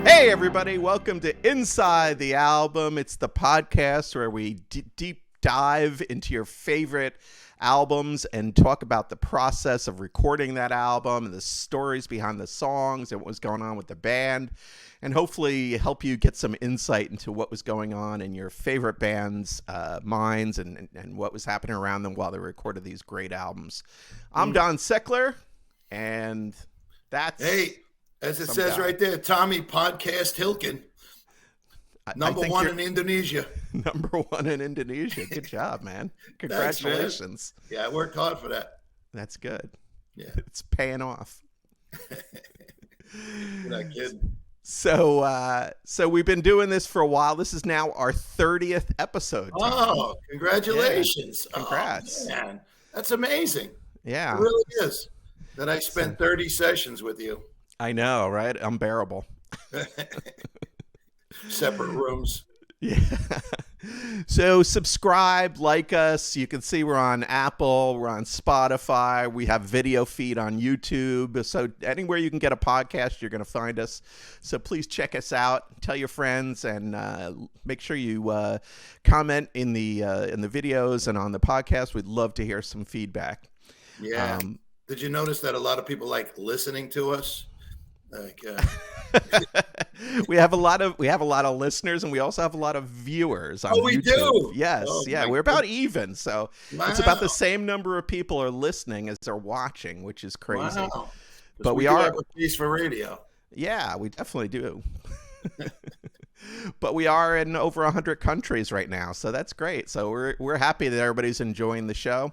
Hey everybody, welcome to Inside the Album. It's the podcast where we deep dive into your favorite albums and talk about the process of recording that album and the stories behind the songs and what was going on with the band, and hopefully help you get some insight into what was going on in your favorite band's minds and what was happening around them while they recorded these great albums. I'm Don Seckler, and that's... Hey, as it says right there, Tommy Podcast Hilkin. Number one in Indonesia. Number one in Indonesia. Good job, man. Congratulations. Thanks, man. Yeah, I worked hard for that. That's good. Yeah. It's paying off. You're not kidding. So we've been doing this for a while. This is now our 30th episode. Tom. Oh, congratulations. Yeah. Congrats. Oh, man. That's amazing. Yeah. It really is. That I spent 30 sessions with you. I know, right? Unbearable. Separate rooms. Yeah. So subscribe, like us. You can see we're on Apple, we're on Spotify, we have video feed on YouTube. So anywhere you can get a podcast, you're going to find us. So please check us out. Tell your friends, and make sure you comment in the videos and on the podcast. We'd love to hear some feedback. Yeah. Did you notice that a lot of people like listening to us? Like, we have a lot of listeners, and we also have a lot of viewers on YouTube. We do. Yes, oh, yeah, we're about even. So it's about the same number of people are listening as they're watching, which is crazy. Wow. But we are are a piece for radio. Yeah, we definitely do. But we are in over 100 countries right now, so that's great. So we're happy that everybody's enjoying the show,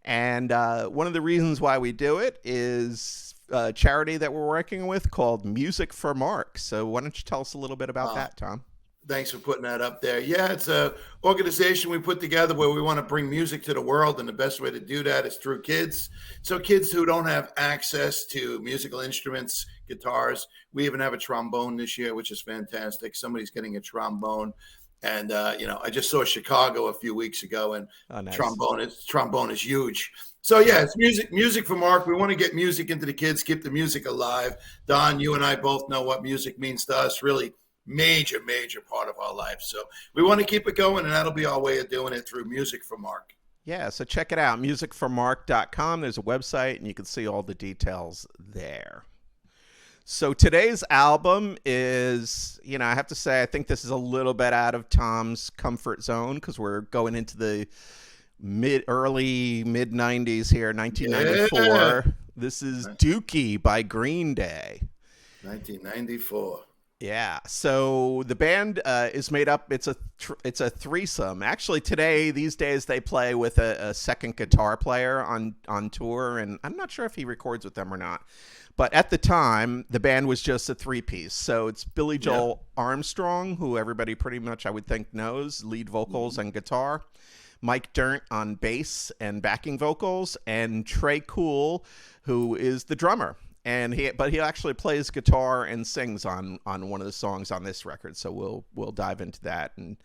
and one of the reasons why we do it is a charity that we're working with called Music for Mark. So why don't you tell us a little bit about that, Tom? Thanks for putting that up there. Yeah, it's a organization we put together where we want to bring music to the world, and the best way to do that is through kids. So kids who don't have access to musical instruments, guitars. We even have a trombone this year, which is fantastic. Somebody's getting a trombone. And, I just saw Chicago a few weeks ago, and nice. trombone is huge. So, yeah, it's music for Mark. We want to get music into the kids, keep the music alive. Don, you and I both know what music means to us, really major, major part of our life. So we want to keep it going, and that'll be our way of doing it through Music for Mark. Yeah, so check it out, musicformark.com. There's a website, and you can see all the details there. So today's album is, I have to say, I think this is a little bit out of Tom's comfort zone because we're going into the early mid 90s here, 1994. Yeah. This is Dookie by Green Day. 1994. Yeah. So the band is made up. It's a threesome. Actually, these days, they play with a second guitar player on tour, and I'm not sure if he records with them or not. But at the time, the band was just a three-piece. So it's Billy Joel Armstrong, who everybody pretty much, I would think, knows, lead vocals and guitar. Mike Dirnt on bass and backing vocals. And Trey Cool, who is the drummer. But he actually plays guitar and sings on one of the songs on this record. So we'll dive into that and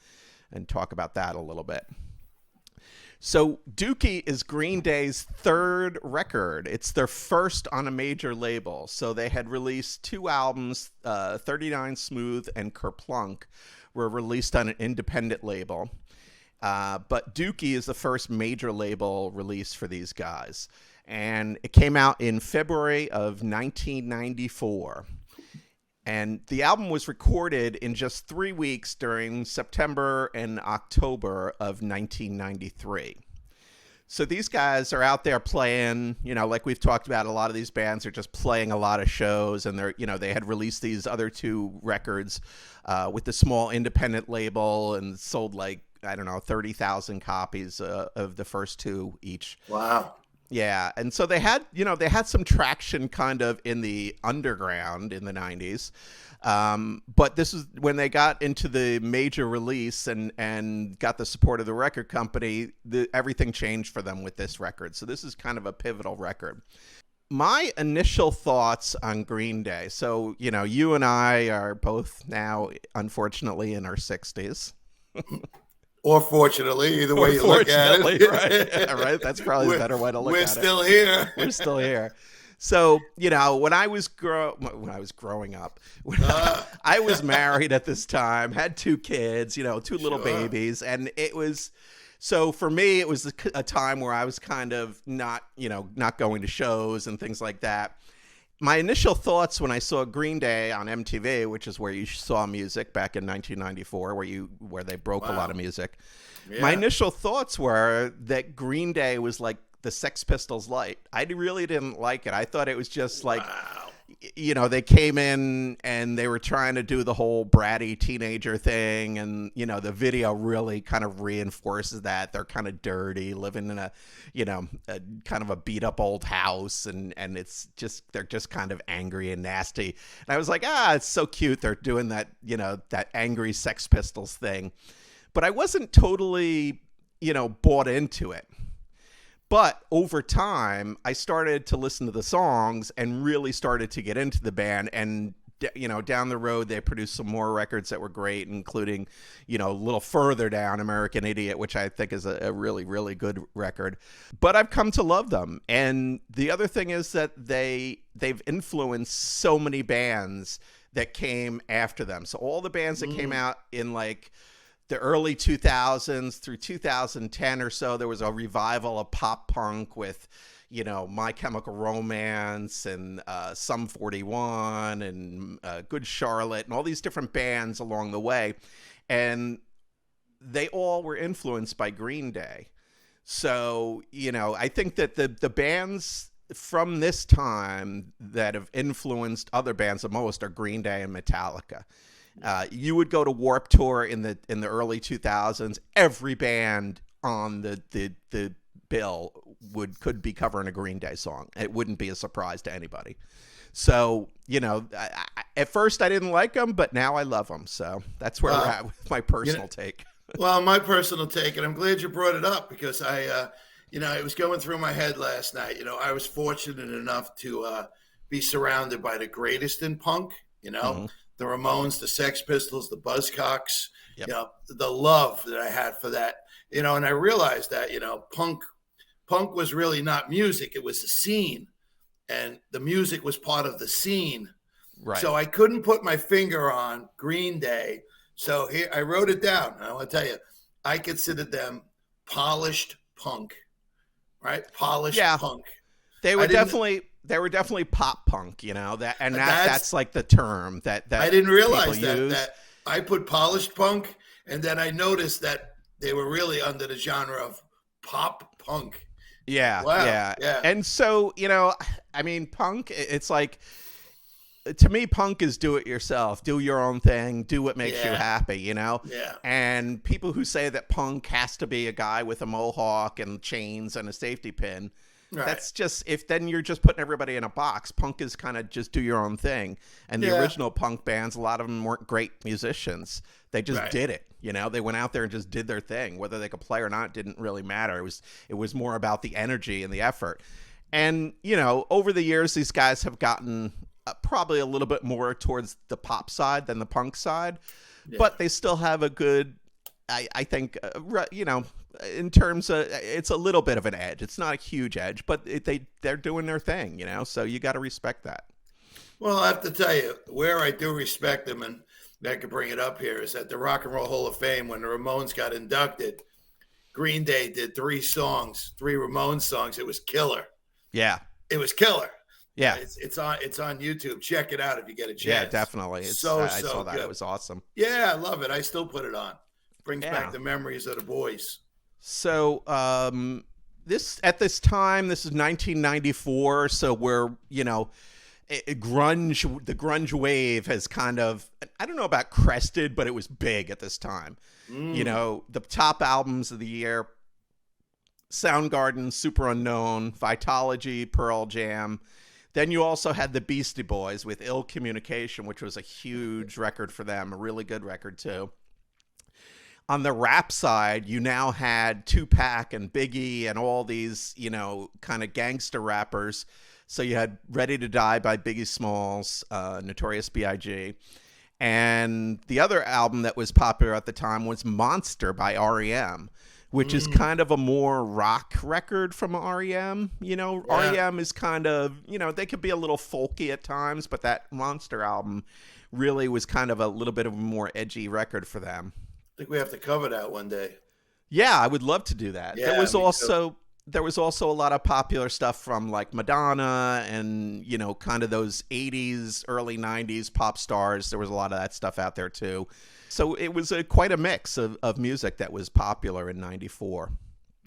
talk about that a little bit. So Dookie is Green Day's third record. It's their first on a major label. So they had released two albums, 39 Smooth and Kerplunk, were released on an independent label. But Dookie is the first major label release for these guys. And it came out in February of 1994. And the album was recorded in just 3 weeks during September and October of 1993. So these guys are out there playing, like we've talked about, a lot of these bands are just playing a lot of shows, and they had released these other two records with the small independent label and sold 30,000 copies of the first two each. Wow. Yeah, and so they had some traction kind of in the underground in the 90s. But this is when they got into the major release and got the support of the record company, everything changed for them with this record. So this is kind of a pivotal record. My initial thoughts on Green Day. So, you and I are both now, unfortunately, in our 60s. Or fortunately, either way you look at it. Right. Yeah, right. That's probably a better way to look at it. We're still here. We're still here. So, when I was growing up, when I was married at this time, had two kids, two little Sure. babies, and it was so for me it was a time where I was kind of not going to shows and things like that. My initial thoughts when I saw Green Day on MTV, which is where you saw music back in 1994, where they broke a lot of music. Yeah. My initial thoughts were that Green Day was like the Sex Pistols light. I really didn't like it. I thought it was just like, they came in and they were trying to do the whole bratty teenager thing. And, the video really kind of reinforces that. They're kind of dirty, living in a kind of a beat up old house. And they're just kind of angry and nasty. And I was like, it's so cute. They're doing that, that angry Sex Pistols thing. But I wasn't totally, bought into it. But over time, I started to listen to the songs and really started to get into the band. And, down the road, they produced some more records that were great, including, a little further down, American Idiot, which I think is a really, really good record. But I've come to love them. And the other thing is that they've influenced so many bands that came after them. So all the bands that came out in like the early 2000s through 2010 or so, there was a revival of pop punk with, My Chemical Romance and Sum 41 and Good Charlotte and all these different bands along the way. And they all were influenced by Green Day. So, I think that the bands from this time that have influenced other bands the most are Green Day and Metallica. You would go to Warped Tour in the early 2000s. Every band on the bill could be covering a Green Day song. It wouldn't be a surprise to anybody. So at first I didn't like them, but now I love them. So that's where we're at with my personal take. Well, my personal take, and I'm glad you brought it up because it was going through my head last night. I was fortunate enough to be surrounded by the greatest in punk. Mm-hmm. The Ramones, the Sex Pistols, the Buzzcocks, the love that I had for that, and I realized that, punk was really not music. It was a scene, and the music was part of the scene. Right. So I couldn't put my finger on Green Day. So here, I wrote it down. And I want to tell you, I considered them polished punk, right? Polished punk. They were definitely pop punk, that's like the term that I didn't realize that I put polished punk, and then I noticed that they were really under the genre of pop punk. Yeah, wow. Yeah. And so, punk, it's like, to me, punk is do it yourself, do your own thing, do what makes you happy, Yeah. And people who say that punk has to be a guy with a mohawk and chains and a safety pin, right. That's just, then you're just putting everybody in a box. Punk is kind of just do your own thing. And the original punk bands, a lot of them weren't great musicians. They just did it. They went out there and just did their thing. Whether they could play or not didn't really matter. It was more about the energy and the effort. And, over the years, these guys have gotten probably a little bit more towards the pop side than the punk side. Yeah. But they still have a good, I think, in terms of, it's a little bit of an edge. It's not a huge edge, but they're doing their thing, so you got to respect that. Well, I have to tell you, where I do respect them, and I could bring it up here, is at the Rock and Roll Hall of Fame when the Ramones got inducted. Green Day did 3 Ramones songs. It was killer. Yeah. It was killer. Yeah. It's on YouTube. Check it out if you get a chance. Yeah, definitely. I saw that. Good. It was awesome. Yeah, I love it. I still put it on. Brings back the memories of the boys. So this time, this is 1994. So we're, the grunge wave has kind of, I don't know about crested, but it was big at this time. The top albums of the year, Soundgarden, Super Unknown, Vitalogy, Pearl Jam. Then you also had the Beastie Boys with Ill Communication, which was a huge record for them, a really good record too. On the rap side, you now had Tupac and Biggie and all these, kind of gangster rappers. So you had Ready to Die by Biggie Smalls, Notorious B.I.G. And the other album that was popular at the time was Monster by R.E.M., which is kind of a more rock record from REM. You know, Yeah. REM is kind of, you know, they could be a little folky at times, but that Monster album really was kind of a little bit of a more edgy record for them. I think we have to cover that one day. Yeah, I would love to do that. Yeah, There was also a lot of popular stuff from like Madonna and, you know, kind of those 80s, early 90s pop stars. There was a lot of that stuff out there too. So it was quite a mix of music that was popular in 94.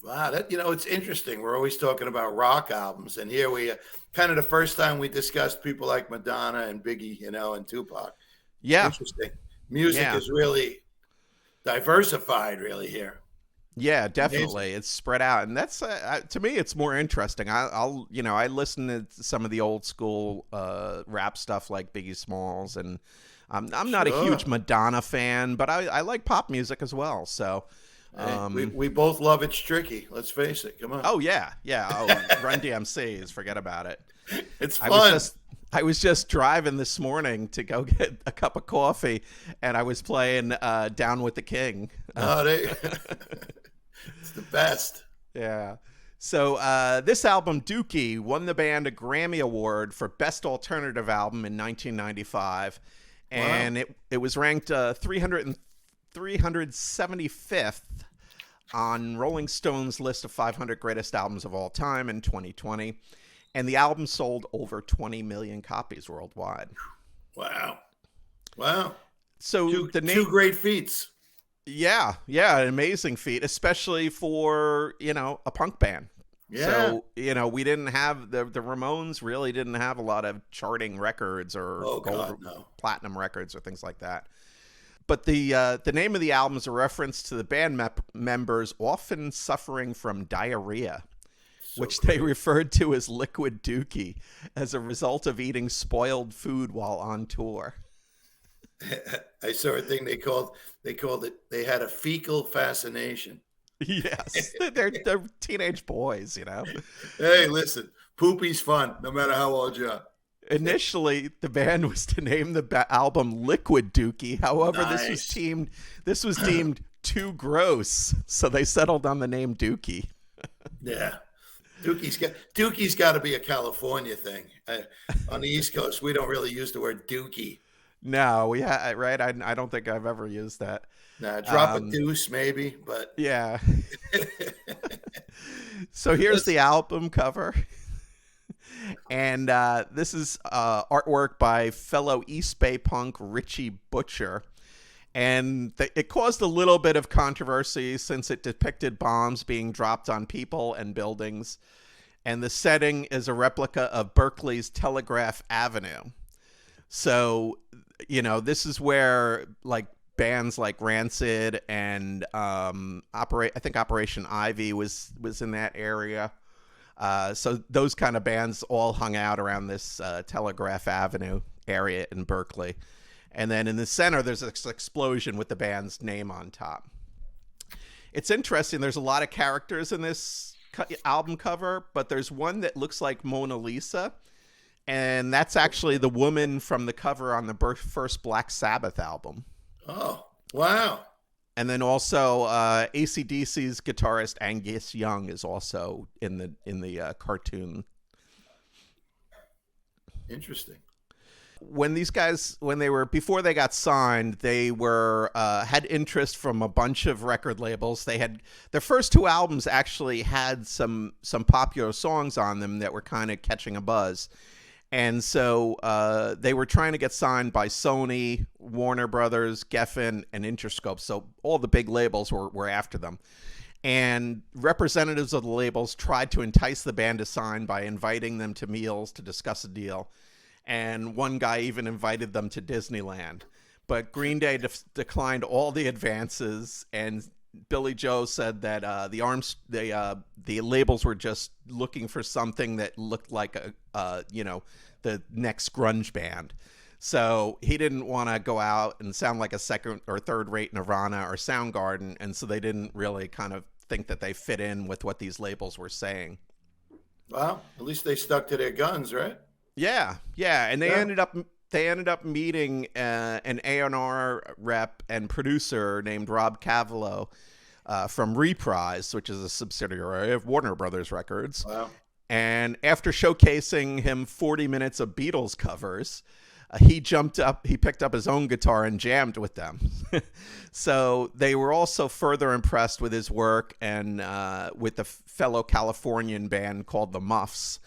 Wow, that, you know, it's interesting. We're always talking about rock albums, and here we kind of the first time we discussed people like Madonna and Biggie, you know, and Tupac. Yeah. Interesting. Music is really diversified, really here. Yeah, definitely. It's spread out, and that's to me, it's more interesting. I'll you know, I listen to some of the old school rap stuff like Biggie Smalls, and I'm not a huge Madonna fan, but I like pop music as well. So we both love It's Tricky. Let's face it. Come on. Oh yeah. Oh, Run DMC's, forget about it. It's fun. I was just driving this morning to go get a cup of coffee, and I was playing Down with the King. It's the best. Yeah. So this album, Dookie, won the band a Grammy Award for Best Alternative Album in 1995. And it was ranked 375th on Rolling Stone's list of 500 greatest albums of all time in 2020. And the album sold over 20 million copies worldwide. Wow. So two great feats. Yeah, an amazing feat, especially for, you know, a punk band. Yeah. So, you know, we didn't have the Ramones really didn't have a lot of charting records or platinum records or things like that. But the name of the album is a reference to the band members often suffering from diarrhea, which they referred to as liquid dookie as a result of eating spoiled food while on tour. I saw a thing they called it, they had a fecal fascination. Yes, they're teenage boys, you know. Hey, listen, poopy's fun, no matter how old you are. Initially, the band was to name the album Liquid Dookie. However, Nice. this was deemed too gross, so they settled on the name Dookie. Yeah, Dookie's got to be a California thing. On the East Coast, we don't really use the word dookie. No, right. I don't think I've ever used that. Nah, drop a deuce maybe, but yeah. So here's the album cover, and this is artwork by fellow East Bay punk Richie Butcher, and it caused a little bit of controversy since it depicted bombs being dropped on people and buildings, and the setting is a replica of Berkeley's Telegraph Avenue. So, you know, this is where like bands like Rancid and I think Operation Ivy was in that area. So those kind of bands all hung out around this Telegraph Avenue area in Berkeley. And then in the center, there's this explosion with the band's name on top. It's interesting. There's a lot of characters in this album cover, but there's one that looks like Mona Lisa. And that's actually the woman from the cover on the first Black Sabbath album. Oh, wow. And then also AC/DC's guitarist Angus Young is also in the cartoon. Interesting. When these guys, before they got signed, they were had interest from a bunch of record labels. They had their first two albums actually had some popular songs on them that were kind of catching a buzz. And so they were trying to get signed by Sony, Warner Brothers, Geffen, and Interscope. So all the big labels were after them. And representatives of the labels tried to entice the band to sign by inviting them to meals to discuss a deal. And one guy even invited them to Disneyland. But Green Day declined all the advances, and Billy Joe said that the labels were just looking for something that looked like the next grunge band. So he didn't want to go out and sound like a second or third rate Nirvana or Soundgarden, and so they didn't really kind of think that they fit in with what these labels were saying. Well, at least they stuck to their guns, right? Yeah, and they ended up meeting an A&R rep and producer named Rob Cavallo from Reprise, which is a subsidiary of Warner Brothers Records. Wow. And after showcasing him 40 minutes of Beatles covers, he picked up his own guitar and jammed with them. So they were also further impressed with his work and with the fellow Californian band called the Muffs,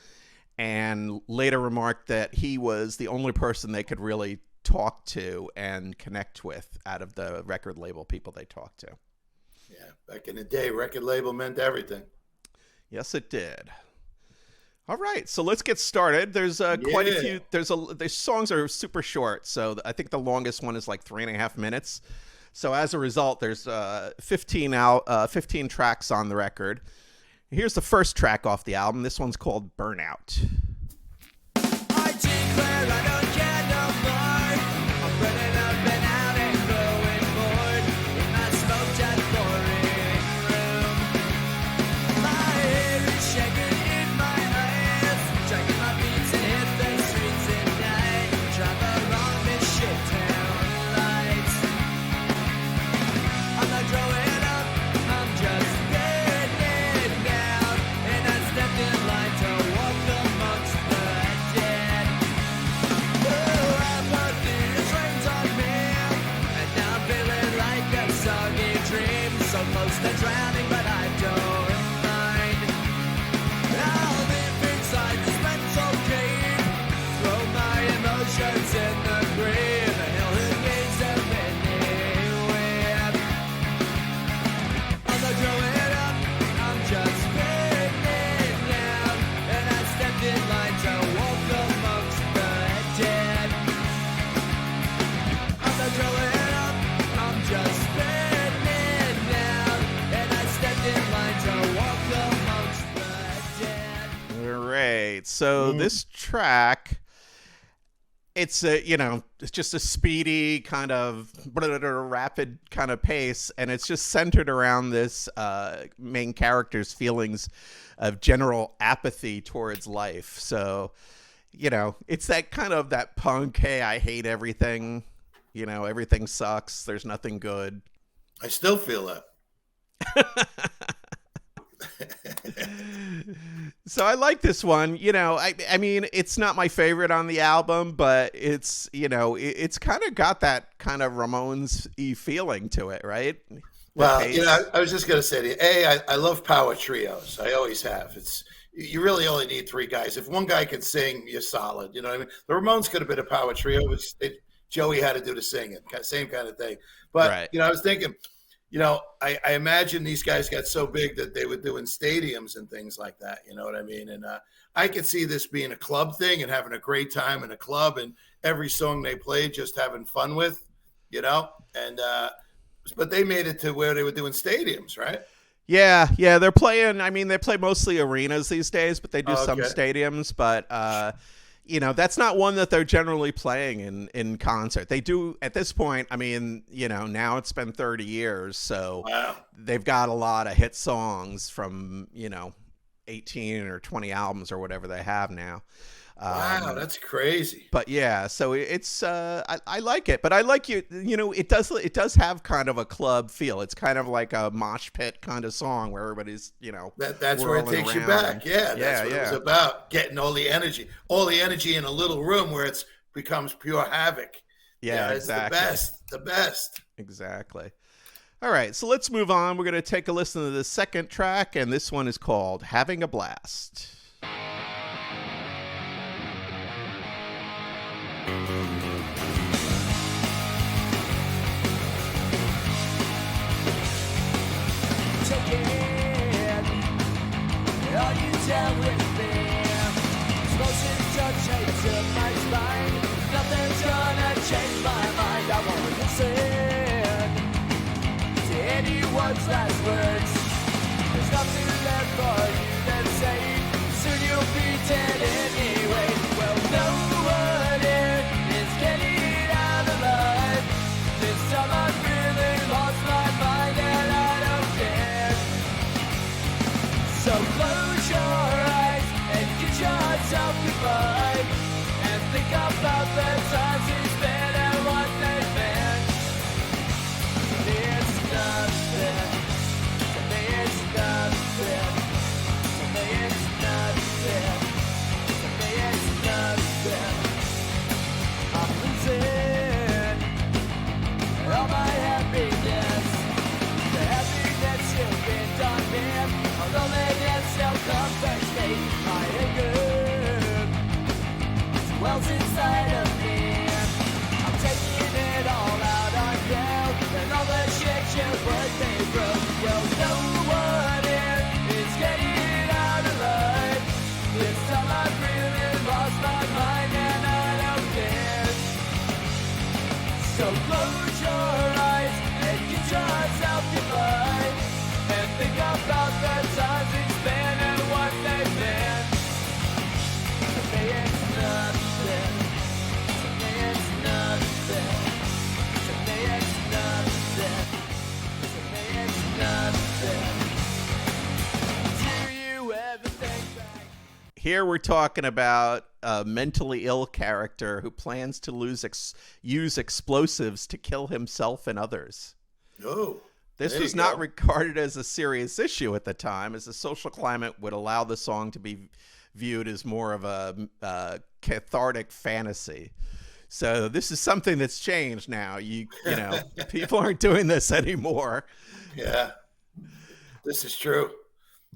and later remarked that he was the only person they could really talk to and connect with out of the record label people they talked to. Yeah, back in the day, record label meant everything. Yes, it did. All right, so let's get started. There's quite a few. The songs are super short, so I think the longest one is like 3.5 minutes. So as a result, there's 15 tracks on the record. Here's the first track off the album. This one's called Burnout. I declare I don't care no more. I'm burning up and out and growing bored in my smoke-jet boring room. My hair is shaking in my eyes, dragging my feet to hit the streets at night. Travel on this shit town lights. I'm not growing up, I'm just getting down, and I stepped in line to walk amongst the dead. Oh, apathy has rained on me, and now I'm feeling like a soggy dream, so close to drowning, but I don't mind. I'll live inside this mental cave, throw my emotions in the grave, and hell who gains them anywhere. I'm not growing up, I'm just getting down, and I stepped in line to walk amongst the dead. I'm not growing up, I'm just getting down, and I stepped in line to walk amongst the dead. All right, so this track, it's it's just a speedy kind of rapid kind of pace, and it's just centered around this main character's feelings of general apathy towards life. So, it's that kind of that punk, hey, I hate everything, everything sucks, there's nothing good. I still feel that. So I like this one. I mean, it's not my favorite on the album, but it's, it's kind of got that kind of Ramones-y feeling to it, right? Well, I was just going to say to you, I love power trios. I always have. You really only need 3 guys. If one guy can sing, you're solid. You know what I mean? The Ramones could have been a power trio, which Joey had to do the singing, same kind of thing. But, right. I was thinking, I imagine these guys got so big that they would do in stadiums and things like that. You know what I mean? And I could see this being a club thing and having a great time in a club, and every song they played just having fun with, and but they made it to where they were doing stadiums, right? Yeah, they're playing. I mean, they play mostly arenas these days, but they do some stadiums. But that's not one that they're generally playing in concert. They do at this point. I mean, now it's been 30 years, so wow. They've got a lot of hit songs from 18 or 20 albums or whatever they have now. Wow, that's crazy. But yeah, so it's I like it, but I like it does have kind of a club feel. It's kind of like a mosh pit kind of song where everybody's that's where it takes you back. Yeah, that's what it was about, getting all the energy in a little room where it becomes pure havoc. Yeah, it's exactly. the best. Exactly. All right, so let's move on. We're going to take a listen to the second track, and this one is called Having a Blast. Take it, all you down with me. Motion touch, I took my spine. Nothing's gonna change my mind. I won't listen to anyone's last words. There's nothing left for you to say. Soon you'll be dead anyway. Well, no one here is getting out alive. This time I've really lost my mind and I don't care. So close your eyes and get yourself goodbye, and think about the times you spent and what they meant. It's nothing Close your eyes and get yourself goodbye, and think about the times we spent and what they've been. To me it's nothing. To me it's nothing. To me it's nothing. To me it's nothing. Do you ever think back? Here we're talking about a mentally ill character who plans to use explosives to kill himself and others. Oh, This there was you not go. regarded as a serious issue at the time, as the social climate would allow the song to be viewed as more of a cathartic fantasy. So this is something that's changed now. You know, people aren't doing this anymore. Yeah, this is true.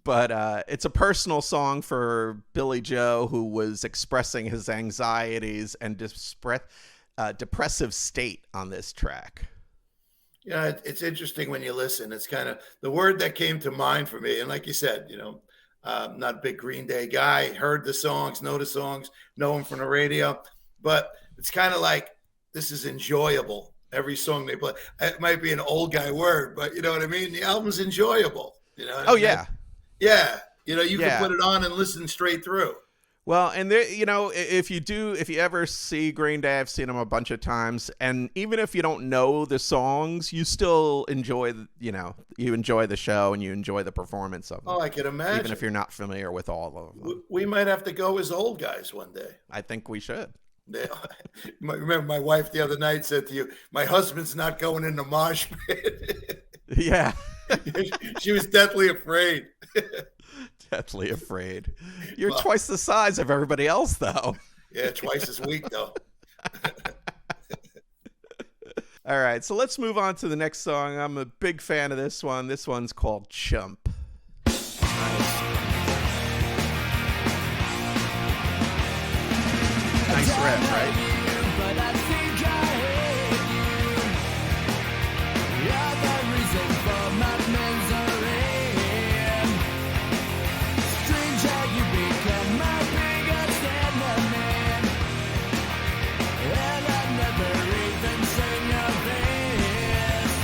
But it's a personal song for Billy Joe, who was expressing his anxieties and depressive state on this track. Yeah, it's interesting when you listen. It's kind of the word that came to mind for me. And like you said, I'm not a big Green Day guy. Heard the songs, know them from the radio. But it's kind of like this is enjoyable. Every song they play. It might be an old guy word, but you know what I mean? The album's enjoyable. You know? Oh, yeah. Yeah. You Yeah. can put it on and listen straight through. Well, and there, if you ever see Green Day, I've seen them a bunch of times, and even if you don't know the songs, you still enjoy, you enjoy the show and you enjoy the performance of them. Oh, I can imagine. Even if you're not familiar with all of them. We might have to go as old guys one day. I think we should. Yeah. Remember my wife the other night said to you, my husband's not going in the mosh pit. Yeah. She was deathly afraid. Deathly afraid. You're twice the size of everybody else, though. Yeah, twice as weak, though. All right, so let's move on to the next song. I'm a big fan of this one. This one's called Chump. Nice riff, right? But I think I hate you. You're the reason for my misery. Stranger, you become my biggest enemy, and I never even seen your face.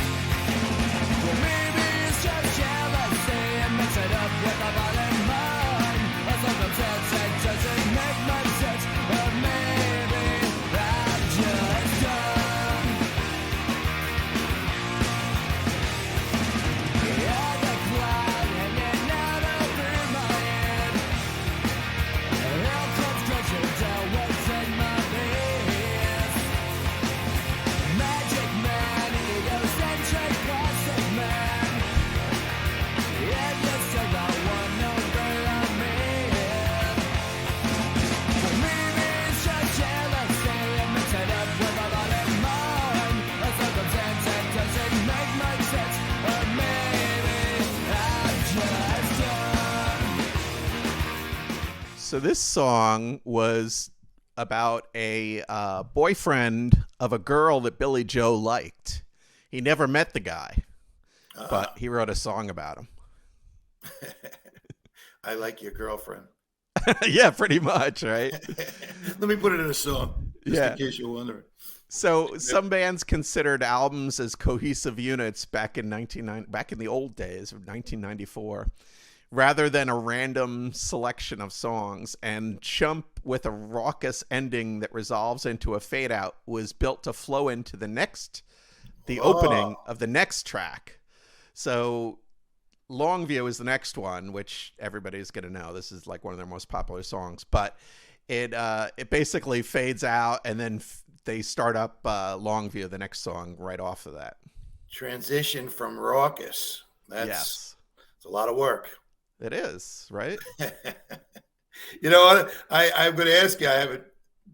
Well, maybe it's just jealousy and mix it up with a bottom mind. Or sometimes it doesn't make much sense. But maybe I'm just dumb. Yeah, the cloud hanging out over my head. Hell comes crashing down what's in my face. Magic man, egocentric plastic man. Yeah, you still got one over on me. But maybe it's just jealousy and mix it up with a lot of mine. A circumstance that doesn't make much sense. Or maybe I'm just dumb. So this song was about a boyfriend of a girl that Billy Joe liked. He never met the guy, but he wrote a song about him. I like your girlfriend. Yeah, pretty much, right? Let me put it in a song, just Yeah. in case you're wondering. So some bands considered albums as cohesive units back in the old days of 1994, rather than a random selection of songs. And Chump, with a raucous ending that resolves into a fade out, was built to flow into the opening of the next track. So Longview is the next one, which everybody's going to know. This is like one of their most popular songs, but it basically fades out, and then they start up Longview, the next song, right off of that. Transition from raucous. Yes, It's a lot of work. it is, right? You know what? I'm going to ask you.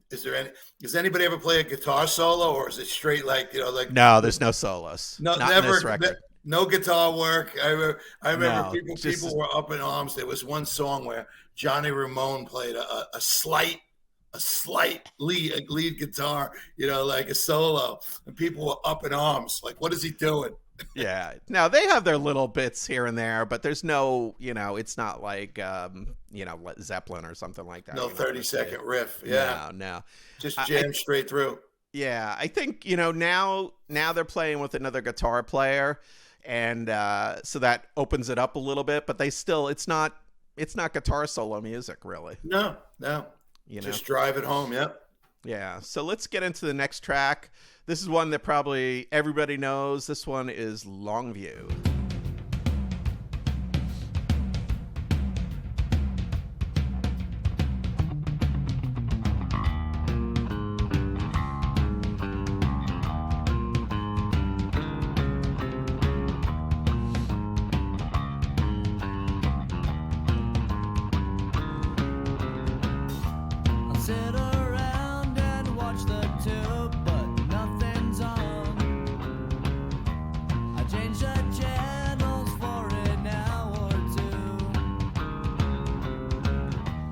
Does anybody ever play a guitar solo, or is it straight like No, there's no solos. No, Not never. in this record. No guitar work. I remember No, people were up in arms. There was one song where Johnny Ramone played a slight lead guitar, like a solo, and people were up in arms. Like, what is he doing? Yeah. Now they have their little bits here and there, but there's no, it's not like, Zeppelin or something like that. No 30-second riff. Yeah. No. Just jam straight through. Yeah, I think, now they're playing with another guitar player, and so that opens it up a little bit, but it's not guitar solo music really. No. Just drive it home. Yep. Yeah. So let's get into the next track. This is one that probably everybody knows. This one is Longview. Sit around and watch the tube, but nothing's on. I changed the channels for an hour or two.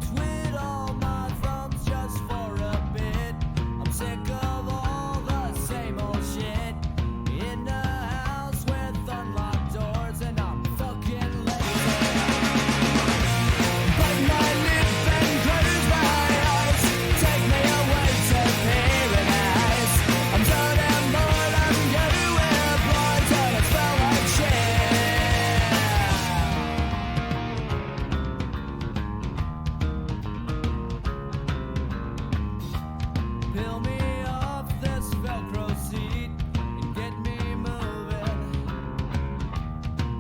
Twit all my thumbs just for a bit. I'm sick of all the same old shit. In a house with unlocked doors, and I'm fucking lazy. Bite my lip and close my eyes. Take me away to paradise. I'm done and bored. I'm gonna wear blinds and I smell like shit. Peel me off this Velcro seat and get me moving.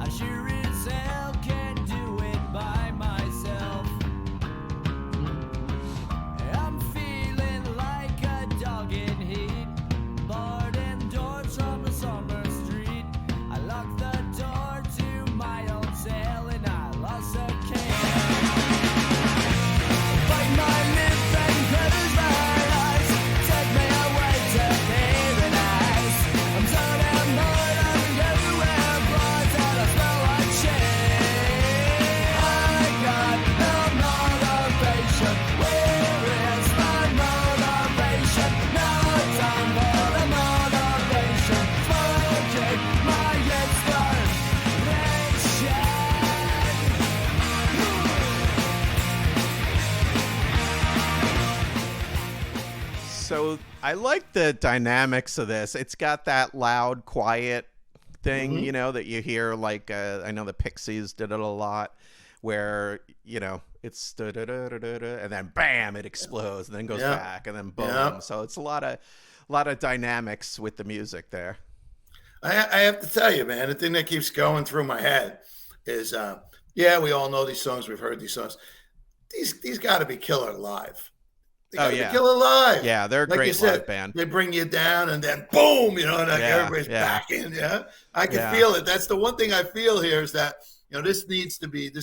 I sure as hell can't do it by myself. I'm feeling like a dog in heat, barred indoors from a summer street. I locked the door to my own cell and I lost a can. Bite my lip and close my eyes. Take me away to paradise. I'm done and bored. I'm gonna wear blinds and I smell like shit. I got no motivation. Where is my motivation? No time for the motivation. Smoking my inspiration. So I like the dynamics of this. It's got that loud, quiet thing, that you hear. Like I know the Pixies did it a lot, where it's da-da-da-da-da-da, and then bam, it explodes, and then goes Yeah. back, and then boom. Yeah. So it's a lot of dynamics with the music there. I have to tell you, man, the thing that keeps going through my head is, we all know these songs. We've heard these songs. These got to be killer live. They got to be killer live. Yeah, they're a Like you great said, live band. They bring you down, and then boom, everybody's yeah. back in. Yeah, I can Yeah. feel it. That's the one thing I feel here is that this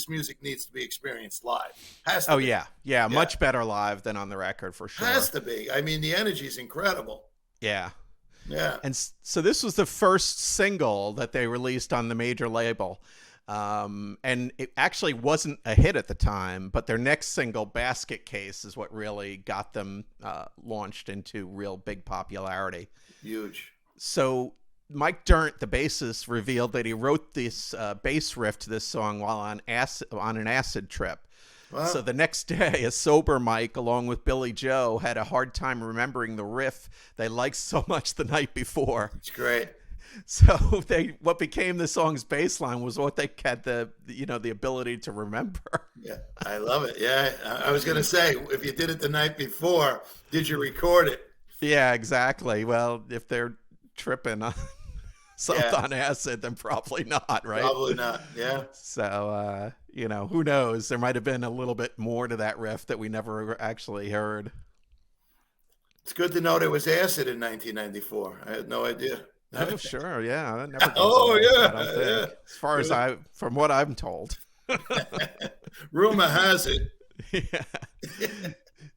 music needs to be experienced live. Has to. Oh be. yeah, much better live than on the record for sure. Has to be. I mean, the energy is incredible. Yeah. Yeah. And so this was the first single that they released on the major label. And it actually wasn't a hit at the time, but their next single, Basket Case, is what really got them launched into real big popularity. Huge. So Mike Dirnt, the bassist, revealed that he wrote this bass riff to this song while on an acid trip. Wow. So the next day, a sober Mike, along with Billy Joe, had a hard time remembering the riff they liked so much the night before. It's great. So what became the song's bass line was what they had the ability to remember. Yeah, I love it. Yeah, I was going to say, if you did it the night before, did you record it? Yeah, exactly. Well, if they're tripping on something Yeah. on acid, then probably not, right? Probably not. Yeah. So, who knows? There might have been a little bit more to that riff that we never actually heard. It's good to know there was acid in 1994. I had no idea. Oh, sure. Yeah. That never goes Oh, away, yeah, I don't think. yeah. As far as from what I'm told. Rumor has it. Yeah.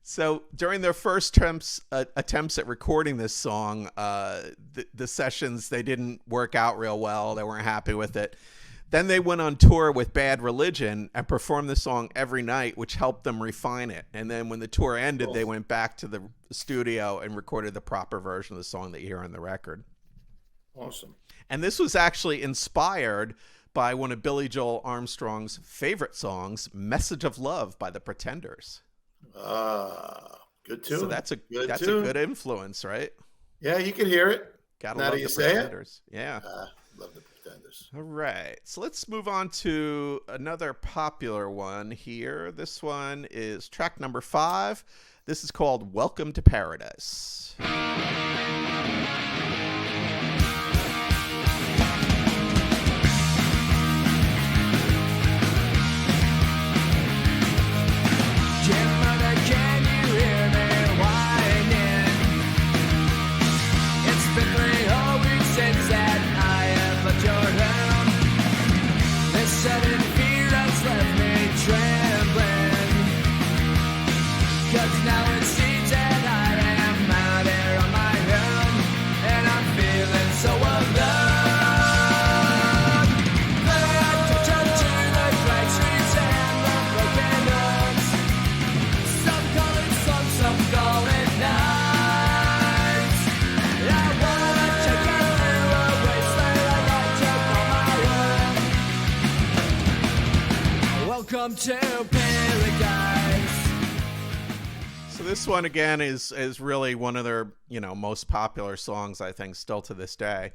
So during their first attempts at recording this song, the sessions, they didn't work out real well. They weren't happy with it. Then they went on tour with Bad Religion and performed the song every night, which helped them refine it. And then when the tour ended, they went back to the studio and recorded the proper version of the song that you hear on the record. Awesome. And this was actually inspired by one of Billy Joel Armstrong's favorite songs, Message of Love by the Pretenders. Good tune. So that's a tune. good influence, right? Yeah, you can hear it. Gotta Now love that you the say it. Pretenders. Yeah. Love the Pretenders. All right. So let's move on to another popular one here. This one is track number 5. This is called Welcome to Paradise. Mother, can you hear me whining? It's been 3 whole weeks since that I have left your room. This sudden fear has left me trembling. 'Cause now it seems that I am out here on my own, and I'm feeling so alone. Learn to turn to the bright streets and the broken homes. Some call it sun, some call it nights. I wanna take you through a wasteland I like to call my own. Welcome to paradise. So this one again is really one of their most popular songs, I think, still to this day.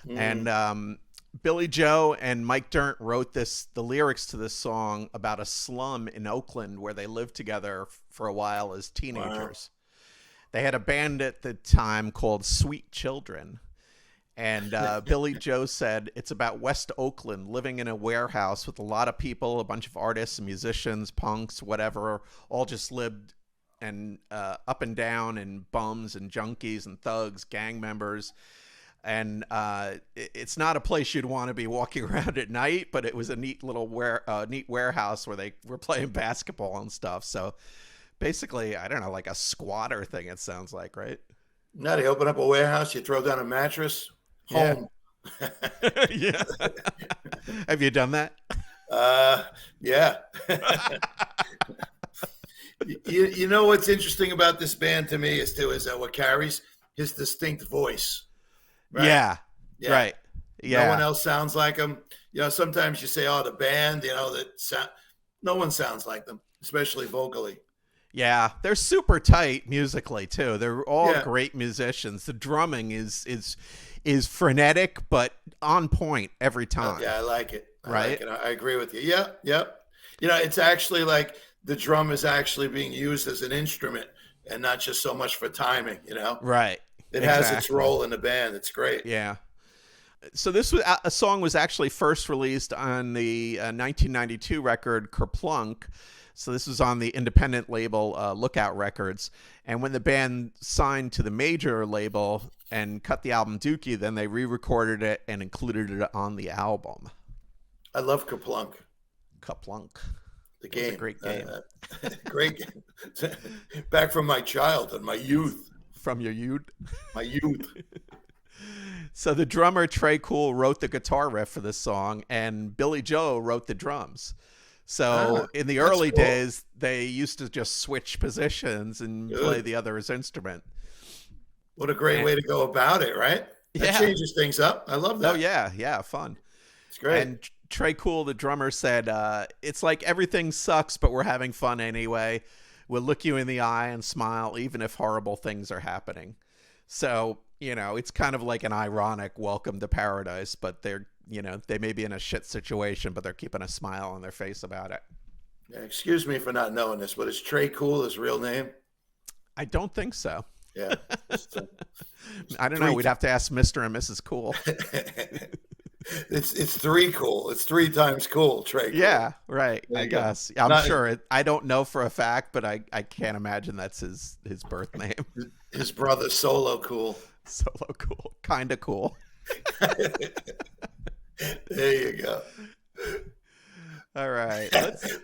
And Billy Joe and Mike Dirnt wrote the lyrics to this song about a slum in Oakland where they lived together for a while as teenagers. They had a band at the time called Sweet Children. And Billy Joe said it's about West Oakland, living in a warehouse with a lot of people, a bunch of artists and musicians, punks, whatever, all just lived and up and down, and bums and junkies and thugs, gang members. And it's not a place you'd want to be walking around at night, but it was a neat little neat warehouse where they were playing basketball and stuff. So basically, I don't know, like a squatter thing, it sounds like, right? Now they open up a warehouse, you throw down a mattress, home. Yeah. Have you done that? Yeah. You know what's interesting about this band to me is what carries his distinct voice. Right? Yeah. Right. Yeah. No one else sounds like him. Sometimes you say, "Oh, the band," no one sounds like them, especially vocally. Yeah, they're super tight musically too. They're all great musicians. The drumming is frenetic but on point every time. Yeah, I like it. Right? I agree with you. Yeah. It's actually like the drum is actually being used as an instrument and not just so much for timing, Right. It has its role in the band. It's great. Yeah. So this song was actually first released on the 1992 record Kerplunk. So this was on the independent label Lookout Records. And when the band signed to the major label and cut the album Dookie, then they re-recorded it and included it on the album. I love Kerplunk. Kerplunk. The game. It's a great game. Great game. Back from my childhood, my youth. From your youth? My youth. So the drummer, Trey Cool, wrote the guitar riff for this song, and Billy Joe wrote the drums. So in the early days, they used to just switch positions and play the other's instrument. What a great way to go about it, right? That changes things up. I love that. Oh, yeah, fun. It's great. And Trey Cool, the drummer, said, it's like everything sucks, but we're having fun anyway. We'll look you in the eye and smile, even if horrible things are happening. So, it's kind of like an ironic welcome to paradise, but they're, they may be in a shit situation, but they're keeping a smile on their face about it. Yeah, excuse me for not knowing this, but is Trey Cool his real name? I don't think so. Yeah. I don't know. We'd have to ask Mr. and Mrs. Cool. It's 3 cool. It's 3 times cool, Trey Cool. Yeah, right. I guess. I'm sure. I don't know for a fact, but I can't imagine that's his birth name. His brother, Solo Cool. Solo Cool. Kind of cool. There you go. All right.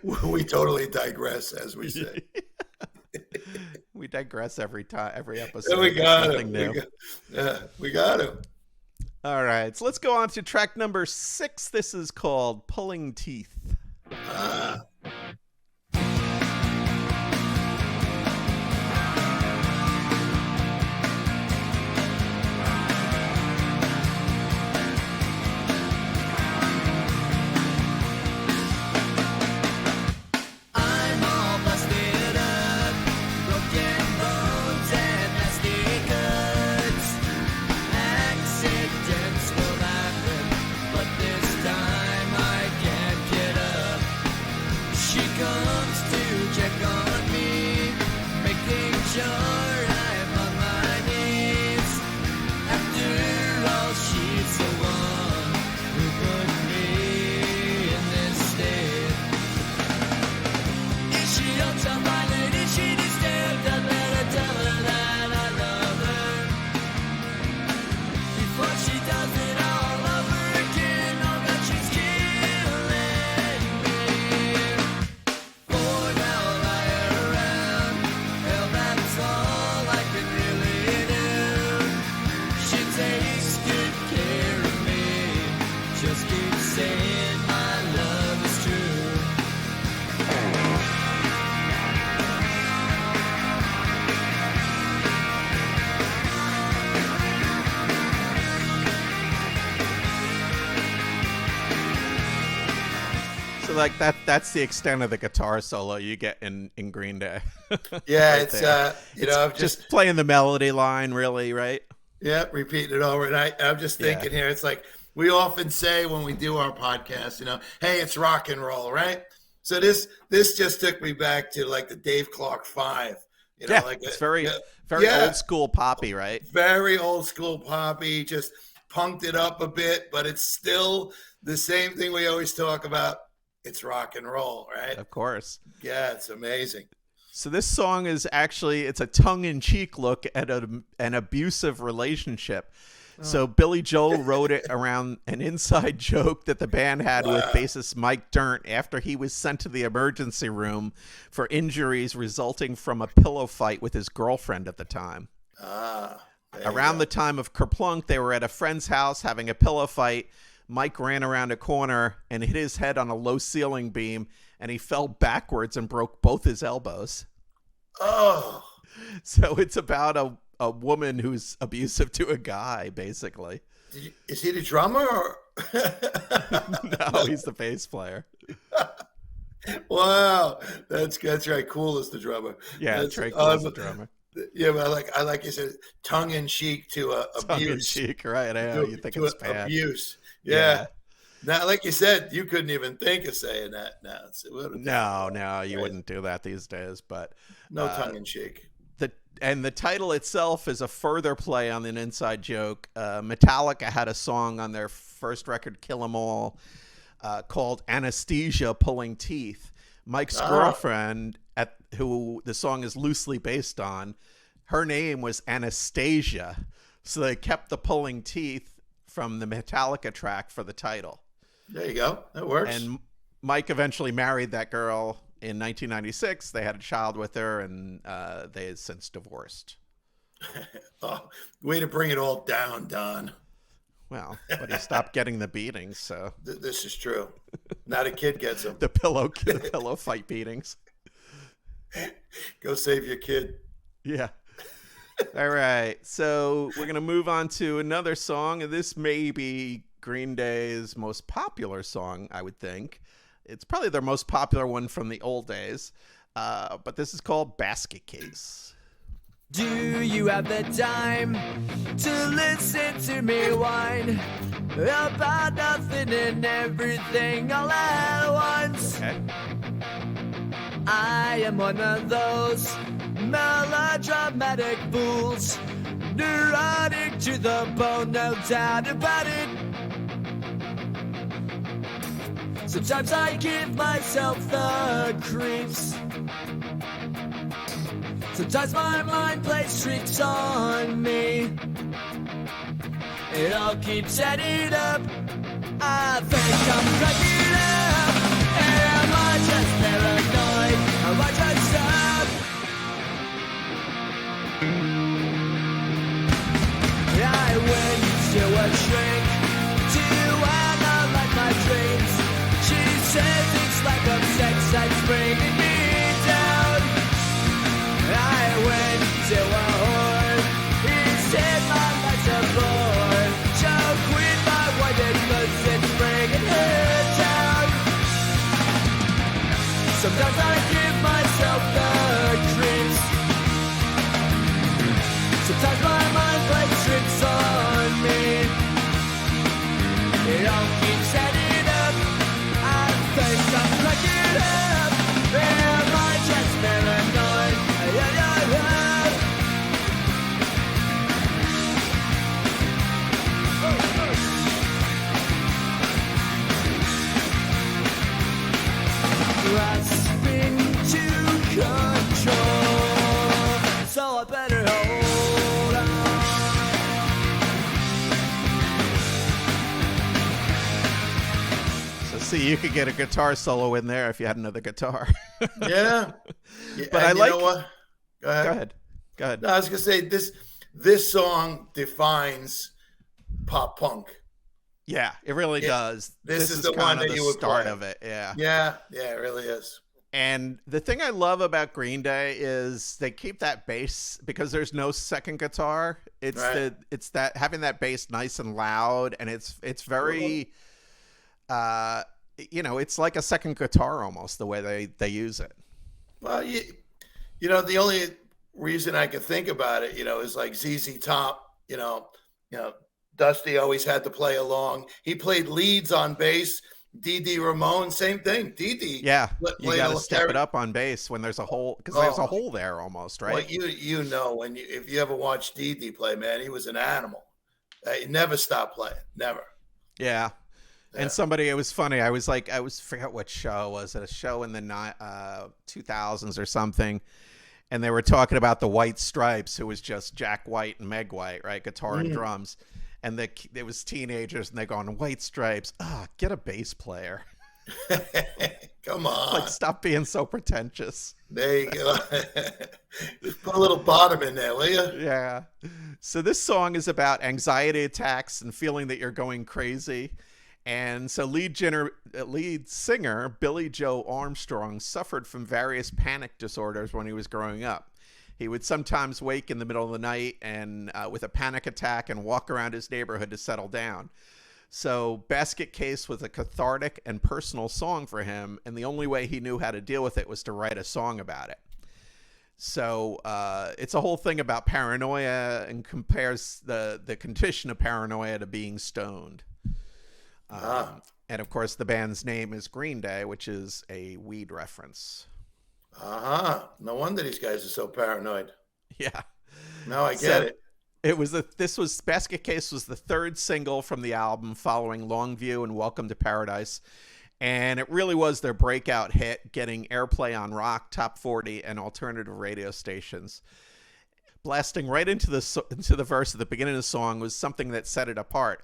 We totally digress, as we say. We digress every episode. We got it. We got to. All right. So let's go on to track number 6. This is called Pulling Teeth. So like that's the extent of the guitar solo you get in Green Day. Yeah, Right it's there. you know, I'm Just playing the melody line, really, right? yeah, repeating it over. And I'm just thinking here, it's like we often say when we do our podcast, you know, hey, it's rock and roll, right? So this just took me back to like the Dave Clark Five. You know, Yeah, like it's very yeah. old school poppy, right? Very old school poppy, just punked it up a bit, but it's still the same thing we always talk about. It's rock and roll, right? Of course. Yeah, it's amazing. So this song is actually, it's a tongue-in-cheek look at an abusive relationship. So Billy Joel wrote it around an inside joke that the band had with bassist Mike Dirnt after he was sent to the emergency room for injuries resulting from a pillow fight with his girlfriend at the time. Around the time of Kerplunk, they were at a friend's house having a pillow fight. Mike ran around a corner and hit his head on a low ceiling beam, and he fell backwards and broke both his elbows. Oh. So it's about a woman who's abusive to a guy, basically. Is he the drummer? Or? No, he's the bass player. Wow, that's right. Cool as the drummer. Yeah, Trey Cool is the drummer. Yeah, but I like you said, tongue in cheek to abuse. Tongue in cheek, right? I know you think it's bad. Abuse. Yeah. Now, like you said, you couldn't even think of saying that now. No, you wouldn't do that these days. But no tongue in cheek. The title itself is a further play on an inside joke. Metallica had a song on their first record, Kill 'Em All, called Anesthesia Pulling Teeth. Mike's girlfriend, who the song is loosely based on, her name was Anastasia. So they kept the pulling teeth from the Metallica track for the title. There you go. That works. And Mike eventually married that girl in 1996. They had a child with her, and they have since divorced. Oh, way to bring it all down, Don. Well, but he stopped getting the beatings, so. This is true. Now the kid gets them. the pillow fight beatings. Go save your kid. Yeah. All right. So we're going to move on to another song. And this may be Green Day's most popular song, I would think. It's probably their most popular one from the old days. But this is called Basket Case. Do you have the time to listen to me whine about nothing and everything all at once? Okay. I am one of those melodramatic fools, neurotic to the bone, no doubt about it. Sometimes I give myself the creeps. Sometimes my mind plays tricks on me. It all keeps adding up. I think I'm cracking up. Am I just paranoid? Am I just up? I went to a shrink to analyze my dreams. She says it's like a sex that's bringing me down. I went to a whore. He said my life's a bore. Joke with my wife because it's bringing her down. Sometimes I give myself the creeps. Sometimes my mind plays tricks on me. It all keeps adding up. I think I'm cracking up. Am I just paranoid? Grasping to control, so I better hold on. So see, you could get a guitar solo in there if you had another guitar. Yeah. But I like. You know what? Go ahead. Go ahead. No, I was gonna say this song defines pop punk. Yeah, it really does. This is the kind one of that the you would start play. of it. Yeah. Yeah, it really is. And the thing I love about Green Day is they keep that bass because there's no second guitar. It's Right. it's that having that bass nice and loud, and it's very it's like a second guitar almost the way they use it. Well, the only reason I can think about it, is like ZZ Top, Dusty always had to play along. He played leads on bass. Dee Ramone, same thing. Dee. Yeah, you got to step it up on bass when there's a hole, because there's a hole there almost, right? Well, if you ever watched Dee play, man, he was an animal. He never stopped playing, never. Yeah. And it was funny. I forget what show was it? A show in the 2000s or something. And they were talking about the White Stripes, who was just Jack White and Meg White, right? Guitar and drums. And it was teenagers, and they're going, White Stripes. Get a bass player. Come on. Like, stop being so pretentious. There you go. Just put a little bottom in there, will you? Yeah. So this song is about anxiety attacks and feeling that you're going crazy. And so lead singer Billy Joe Armstrong suffered from various panic disorders when he was growing up. He would sometimes wake in the middle of the night and with a panic attack and walk around his neighborhood to settle down. So Basket Case was a cathartic and personal song for him, and the only way he knew how to deal with it was to write a song about it. So it's a whole thing about paranoia, and compares the condition of paranoia to being stoned. And of course, the band's name is Green Day, which is a weed reference. No wonder these guys are so paranoid. Yeah. Now I get it. Basket Case was the third single from the album following Longview and Welcome to Paradise. And it really was their breakout hit, getting airplay on rock, top 40, and alternative radio stations. Blasting right into the verse at the beginning of the song was something that set it apart.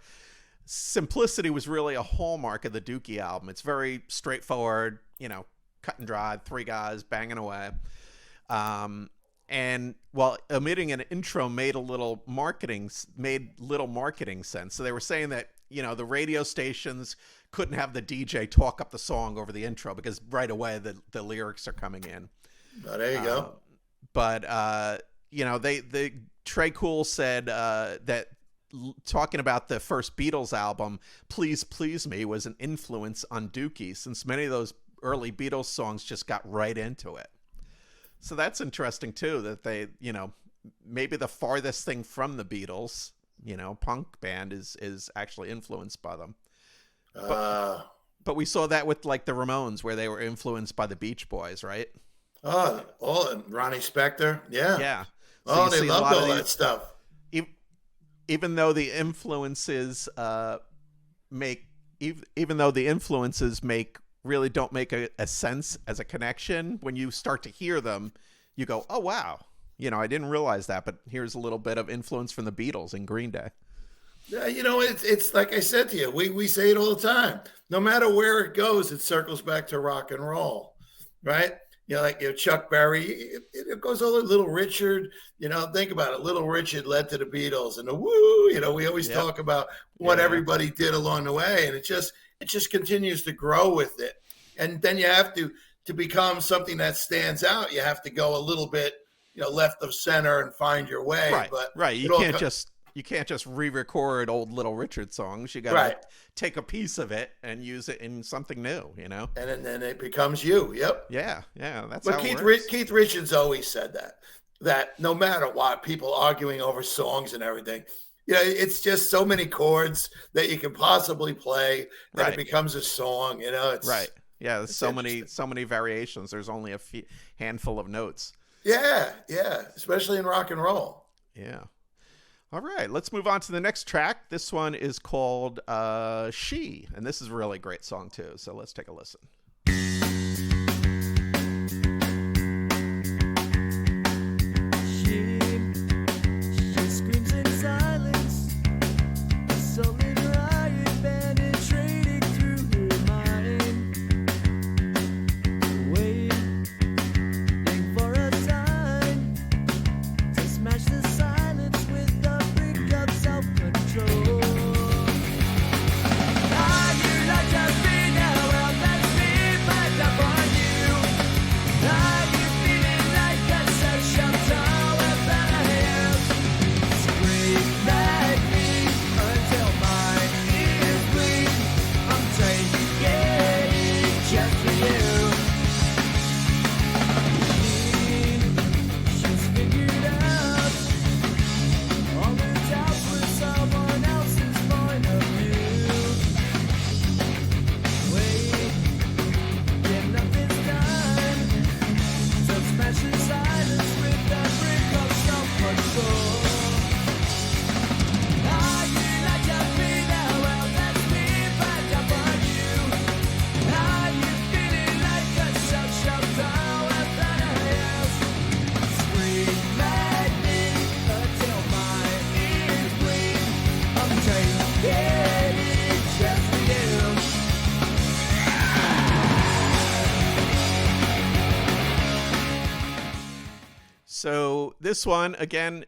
Simplicity was really a hallmark of the Dookie album. It's very straightforward, cut and dried, three guys banging away. And while omitting an intro made little marketing sense. So they were saying that, the radio stations couldn't have the DJ talk up the song over the intro because right away the lyrics are coming in. Oh, there you go. But Trey Cool said that talking about the first Beatles album, Please Please Me, was an influence on Dookie, since many of those early Beatles songs just got right into it. So that's interesting too, that they, maybe the farthest thing from the Beatles, punk band is actually influenced by them. But we saw that with like the Ramones, where they were influenced by the Beach Boys, right? And Ronnie Spector. Yeah. Yeah. So they loved all that stuff. Even though the influences really don't make a sense as a connection, when you start to hear them, you go, oh, wow. I didn't realize that, but here's a little bit of influence from the Beatles and Green Day. Yeah, it's like I said to you, we say it all the time. No matter where it goes, it circles back to rock and roll, right? Chuck Berry, it goes over Little Richard. Think about it. Little Richard led to the Beatles, and the woo. We always talk about what everybody did along the way, and it just continues to grow with it. And then you have to become something that stands out. You have to go a little bit, left of center and find your way. Right. But right. You can't just re-record old Little Richard songs. You got to take a piece of it and use it in something new, And then it becomes you. Yep. Yeah. That's but how it works. Keith Richards always said that no matter what, people arguing over songs and everything, it's just so many chords that you can possibly play that it becomes a song. It's right. Yeah. There's so many variations. There's only a handful of notes. Yeah. Especially in rock and roll. Yeah. All right, let's move on to the next track. This one is called She, and this is a really great song too, so let's take a listen. She screams in silence, a sullen riot penetrating through her mind, waiting for a sign to smash the silence with self-control. Are you not just me now? Well, that's me. So this one, again,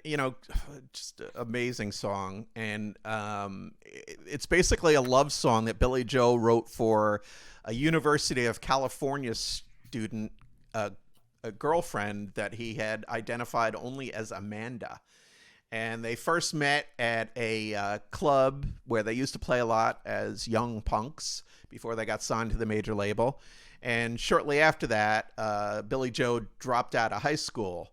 just an amazing song. And it's basically a love song that Billy Joe wrote for a University of California student, a girlfriend that he had identified only as Amanda. And they first met at a club where they used to play a lot as young punks before they got signed to the major label. And shortly after that, Billy Joe dropped out of high school.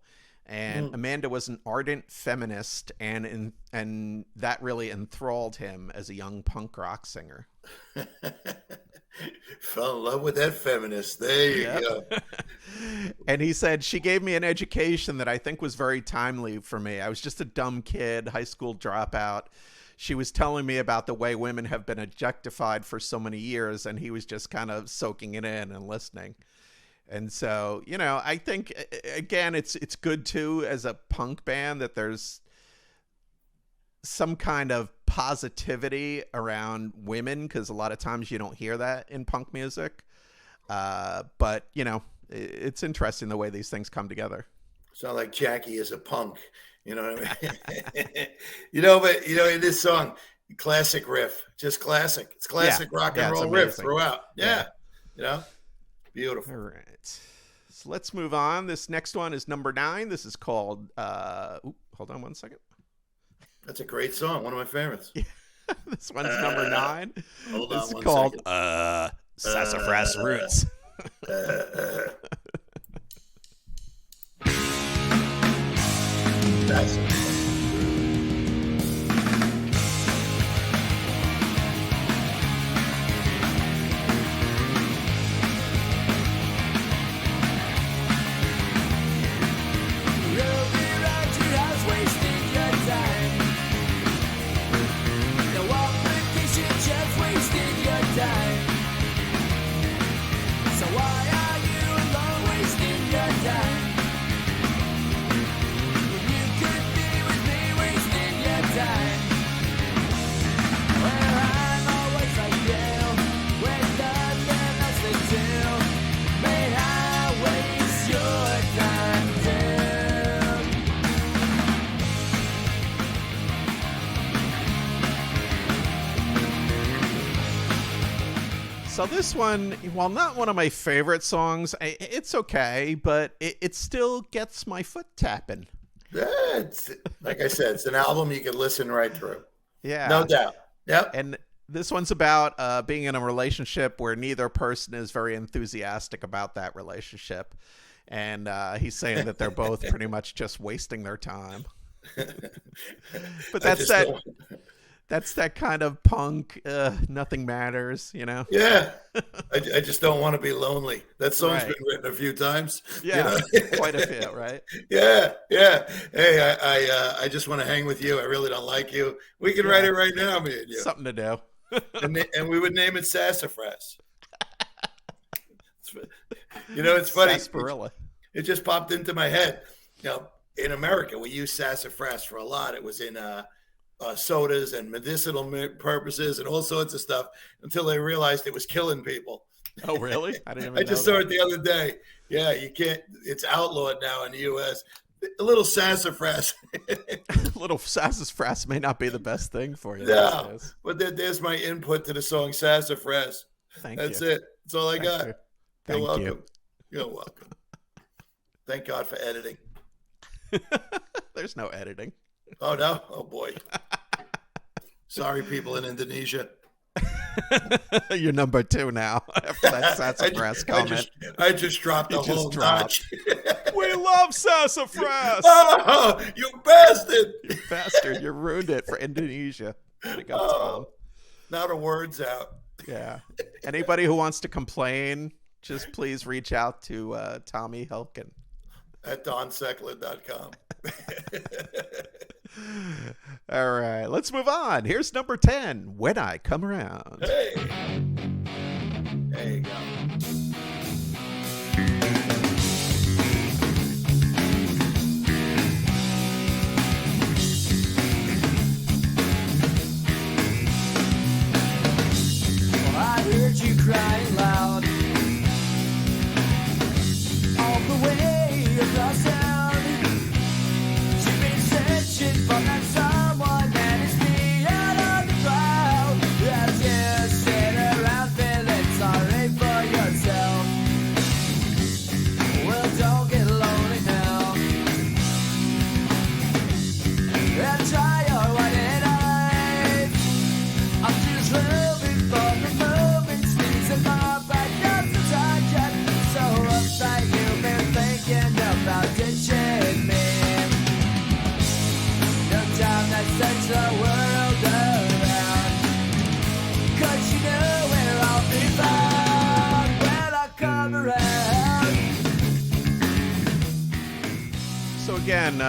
And Amanda was an ardent feminist, and that really enthralled him as a young punk rock singer. Fell in love with that feminist. There you go. And he said, she gave me an education that I think was very timely for me. I was just a dumb kid, high school dropout. She was telling me about the way women have been objectified for so many years, and he was just kind of soaking it in and listening. And so, I think, again, it's good, too, as a punk band that there's some kind of positivity around women, because a lot of times you don't hear that in punk music. But, it's interesting the way these things come together. Sound like Jackie is a punk. You know what I mean? But in this song, classic riff, just classic. It's classic rock and roll riff throughout. Yeah. Beautiful. All right. So let's move on. This next one is number 9. This is called, hold on one second. That's a great song. One of my favorites. This one's number 9. Hold this on is one called second. Sassafras Roots. That's So this one, while not one of my favorite songs, it's okay, but it still gets my foot tapping. It's, like I said, it's an album you can listen right through. Yeah. No doubt. Yep. And this one's about being in a relationship where neither person is very enthusiastic about that relationship. And he's saying that they're both pretty much just wasting their time. But that's that kind of punk, nothing matters, Yeah. I just don't want to be lonely. That song's been written a few times. Yeah, quite a few, right? Yeah. Hey, I just want to hang with you. I really don't like you. We can write it right now, me and you. Something to do. and we would name it Sassafras. It's funny. Sarsaparilla. It just popped into my head. In America, we use sassafras for a lot. It was in sodas and medicinal purposes and all sorts of stuff until they realized it was killing people. Oh, really? I didn't even I just saw it the other day. Yeah, you can't. It's outlawed now in the U.S. A little sassafras. A little sassafras may not be the best thing for you. No, but there's my input to the song Sassafras. That's it. That's all I got. You're welcome. You're welcome. Thank God for editing. There's no editing. Oh, no? Oh, boy. Sorry, people in Indonesia. You're number 2 now after that sassafras comment. I just dropped the whole notch. We love sassafras. Oh, you bastard. You bastard. You ruined it for Indonesia. Tom. Now the word's out. Yeah. Anybody who wants to complain, just please reach out to Tommy Helkin. At DonSecklin.com. All right, let's move on. Here's number 10, When I Come Around. Hey. There you go. Well, I heard you crying loud all the way across town. for the moment, squeezing my back down to touch it. So uptight, you've been thinking about ditching me. No time that sets the world around, 'cause you know where I'll be found when I come around. So again,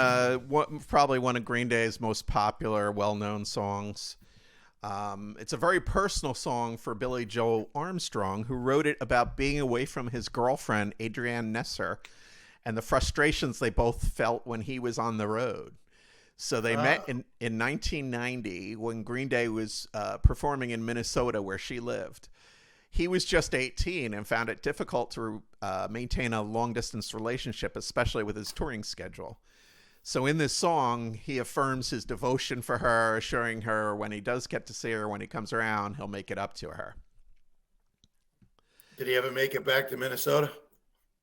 probably one of Green Day's most popular, well-known songs. It's a very personal song for Billy Joe Armstrong, who wrote it about being away from his girlfriend, Adrienne Nesser, and the frustrations they both felt when he was on the road. So they met in 1990 when Green Day was performing in Minnesota, where she lived. He was just 18 and found it difficult to maintain a long-distance relationship, especially with his touring schedule. So in this song, he affirms his devotion for her, assuring her when he does get to see her, when he comes around, he'll make it up to her. Did he ever make it back to Minnesota?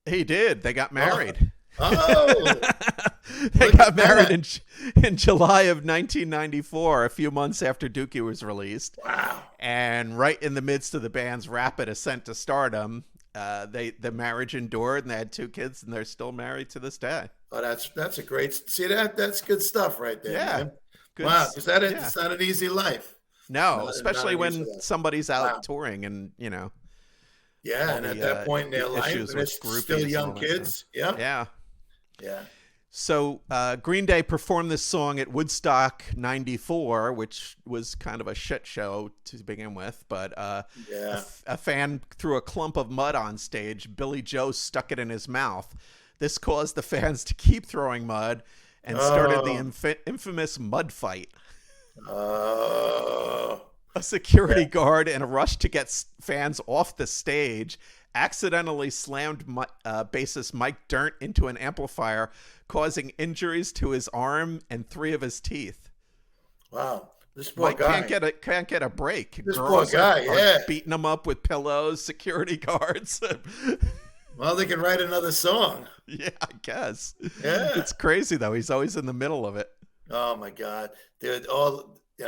He did. They got married. Oh, They got married in July of 1994, a few months after Dookie was released. wow. And right in the midst of the band's rapid ascent to stardom, the marriage endured, and they had 2 kids, and they're still married to this day. Oh, that's a great. See that's good stuff right there. Yeah. Man. Good. Wow, is that it? Yeah. It's not an easy life. No, Not especially an easy when life. somebody's out Wow. touring and, Yeah, all and at the, that point in their the life, issues and they're with groupies still and young all that kids. Yeah, yeah. yeah. So Green Day performed this song at Woodstock 94, which was kind of a shit show to begin with. But Yeah. a fan threw a clump of mud on stage. Billy Joe stuck it in his mouth. This caused the fans to keep throwing mud and started the infamous mud fight. Oh, A security guard, in a rush to get fans off the stage, accidentally slammed bassist Mike Dirnt into an amplifier, causing injuries to his arm and 3 of his teeth. wow. This poor Mike guy. can't get a break. This Girls poor guy, are yeah. beating him up with pillows, security guards. Well, they can write another song. Yeah, I guess. Yeah. It's crazy though. He's always in the middle of it. Oh my God, dude!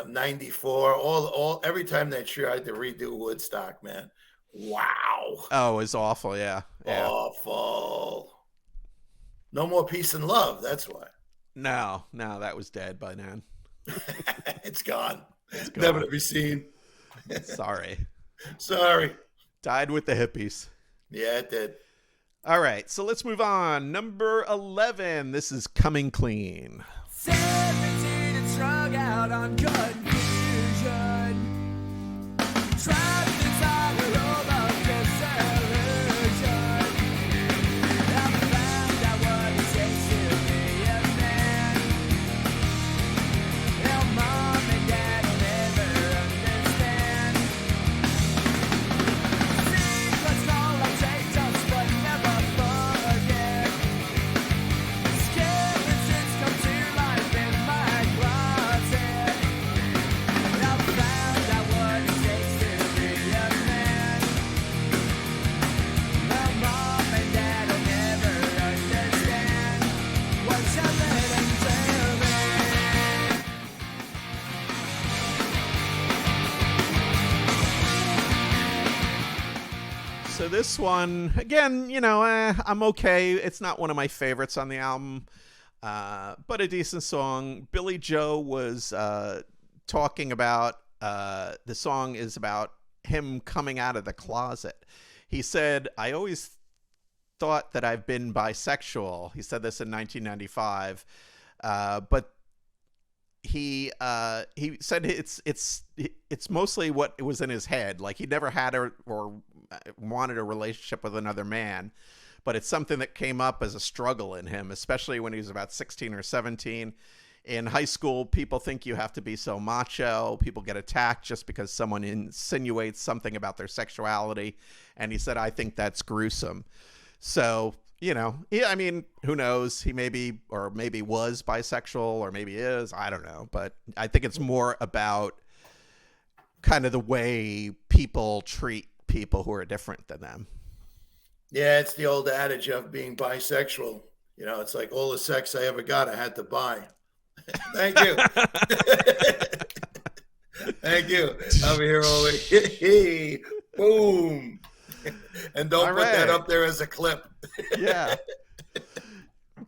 94, every time they tried to redo Woodstock, man. Wow, Oh, it was awful. Yeah. Yeah. awful. No more peace and love. That's why No, that was dead by now. it's gone. It's gone. Never to be seen. Sorry. Sorry. Died with the hippies. Yeah, it did. All right, so let's move on. Number 11. This is Coming Clean. 17 and strung out on confusion. Trapped inside a room of disillusion. I found out what it takes to be a man. Well, mom and dad will never understand. Secrets call and take us, but never forget. Skeletons come to life in my closet. I found out what it takes to be a man. Well, mom and dad will never understand what you're letting to me. So this one, again, I'm okay. It's not one of my favorites on the album, but a decent song. Billy Joe was talking about, the song is about him coming out of the closet. He said, I always thought that I've been bisexual. He said this in 1995, but he said it's mostly what was in his head. Like, he never had or wanted a relationship with another man, but it's something that came up as a struggle in him, especially when he was about 16 or 17. In high school, people think you have to be so macho. People get attacked just because someone insinuates something about their sexuality. And he said, I think that's gruesome. So, I mean, who knows? He maybe was bisexual, or maybe is. I don't know. But I think it's more about kind of the way people treat people who are different than them. Yeah, it's the old adage of being bisexual. It's like all the sex I ever got, I had to buy. Thank you. Thank you. I'll be here all week. Boom. And don't All put that right. up there as a clip. Yeah.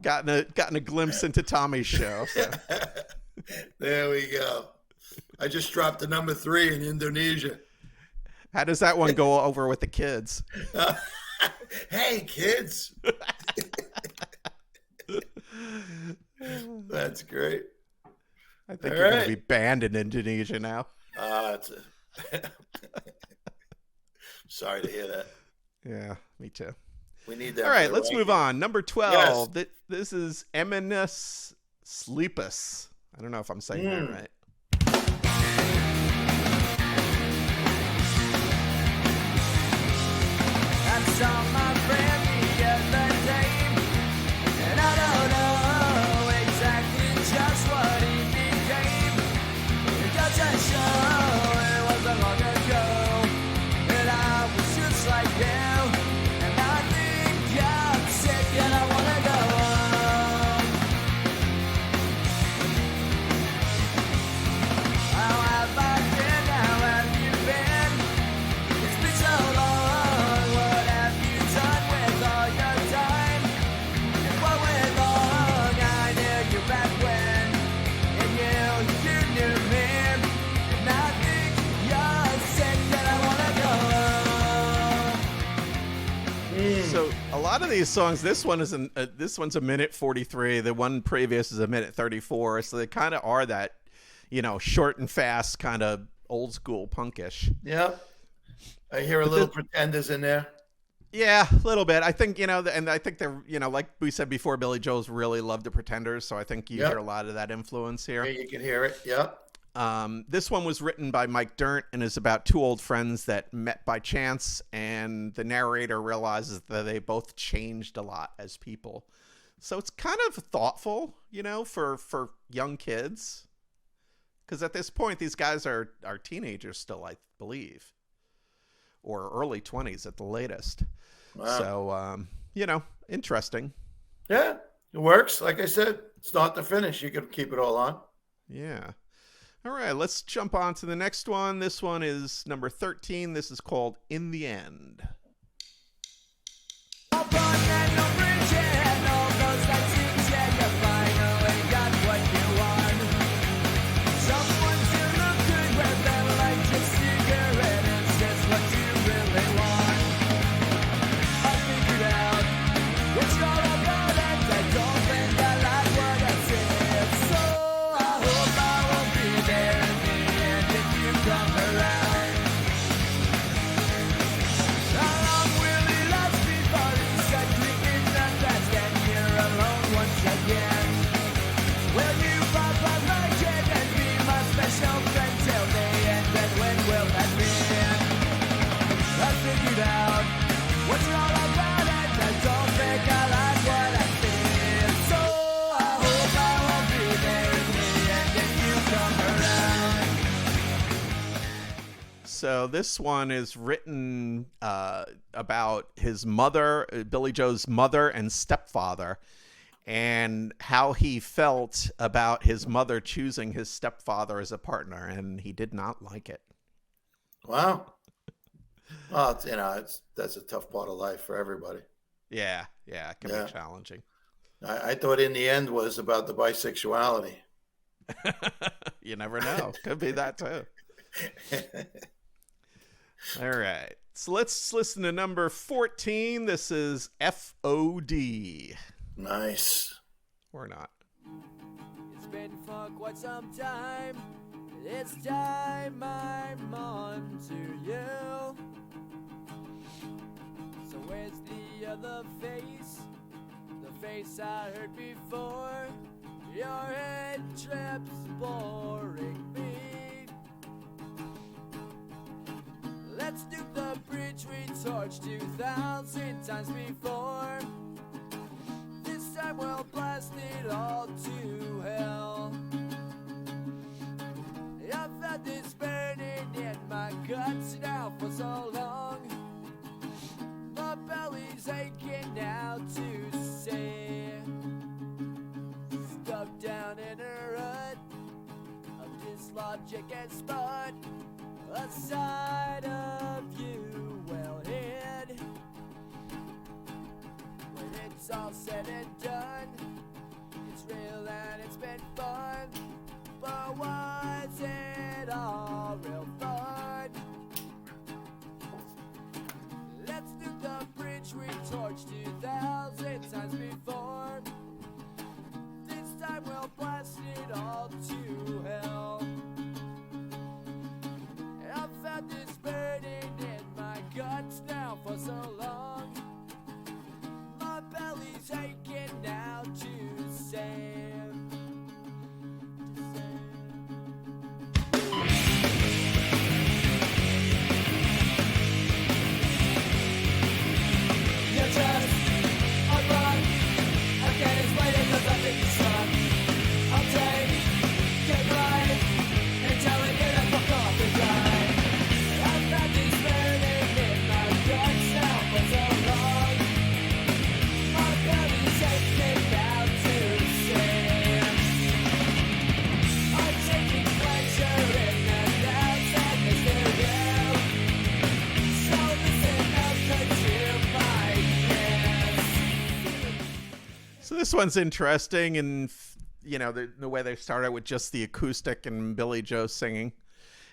Gotten a glimpse into Tommy's show. So. There we go. I just dropped the number 3 in Indonesia. How does that one go over with the kids? Hey, kids. That's great. I think All you're going right. to be banned in Indonesia now. Sorry to hear that. Yeah, me too. We need that. All right, let's move on. Number 12. Yes. This is Eminus Sleepus. I don't know if I'm saying that right. I saw my friend the other day, and I don't know exactly just what he became. It doesn't show, it wasn't long ago, and I was just like him, and I think I'm sick and I wanna go home. How have I been? How have you been? It's been so long. What have you done with all your time? And what went wrong? I knew you back when, and you knew me. And I think you're sick, and I wanna go home. So a lot of these songs, this one's a minute 43. The one previous is a minute 34. So they kind of are that, short and fast kind of old school punkish. Yep. I hear a little Pretenders in there. Yeah, a little bit. I think, and I think they're, like we said before, Billy Joel's really loved the Pretenders. So I think you hear a lot of that influence here. Yeah, you can hear it. Yep. This one was written by Mike Dirnt and is about two old friends that met by chance, and the narrator realizes that they both changed a lot as people. So it's kind of thoughtful, for young kids. Because at this point, these guys are teenagers still, I believe, or early 20s at the latest. Wow. So, interesting. Yeah, it works. Like I said, start to finish, you can keep it all on. Yeah. All right, let's jump on to the next one. This one is number 13. This is called In the End. So this one is written about his mother, Billy Joe's mother and stepfather, and how he felt about his mother choosing his stepfather as a partner, and he did not like it. Wow. Well, that's a tough part of life for everybody. Yeah, it can be challenging. I thought In the End was about the bisexuality. You never know. Could be that too. All right. So let's listen to number 14. This is FOD. Nice. Or not. It's been for quite some time. It's time I'm on to you. So where's the other face? The face I heard before. Your head trips boring me. Let's do the bridge we torched 2,000 times before. This time we'll blast it all to hell. I've had this burning in my guts now for so long. My belly's aching now to say. Stuck down in a rut of logic and spun. A side of you well hid. When it's all said and done, it's real and it's been fun. But was it all real fun? Let's do the bridge we torched 2,000 times before. This time we'll blast it all to hell. I've had this burning in my guts now for so long. My belly's aching now to say. So this one's interesting, and the way they start out with just the acoustic and Billy Joe singing,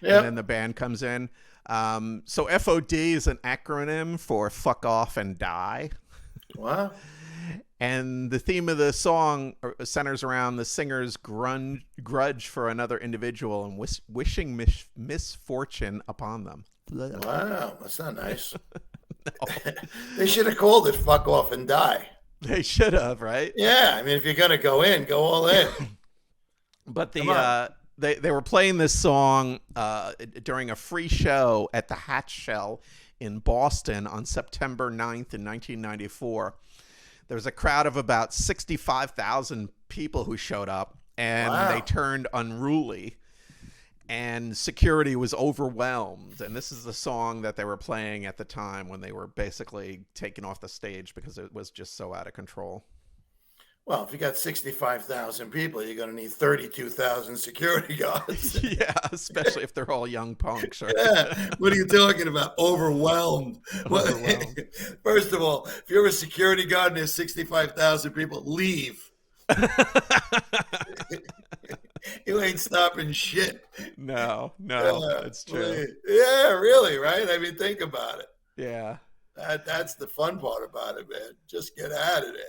and then the band comes in. So FOD is an acronym for fuck off and die. Wow. And the theme of the song centers around the singer's grudge for another individual and wishing misfortune upon them. Wow, that's not nice. They should have called it fuck off and die. They should have, right? Yeah, I mean, if you're going to go in, go all in. But they were playing this song during a free show at the Hatch Shell in Boston on September 9th in 1994. There was a crowd of about 65,000 people who showed up, and they turned unruly, and security was overwhelmed. And this is the song that they were playing at the time when they were basically taken off the stage because it was just so out of control. Well, if you got 65,000 people, you're going to need 32,000 security guards. Yeah, especially if they're all young punks. Right? Yeah. What are you talking about? Overwhelmed. Overwhelmed. First of all, if you're a security guard and there's 65,000 people, leave. You ain't stopping shit. No, that's true. Yeah, really, right? I mean, think about it. Yeah. That's the fun part about it, man. Just get out of there.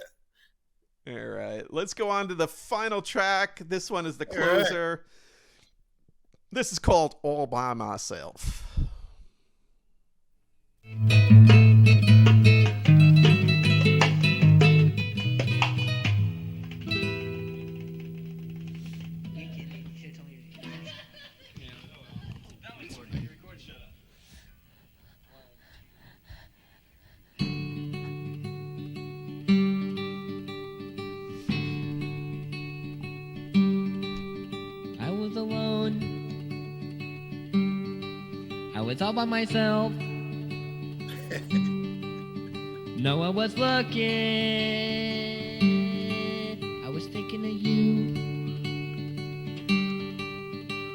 All right, let's go on to the final track. This one is the closer. Right. This is called All By Myself. It's all by myself. No one was looking. I was thinking of you.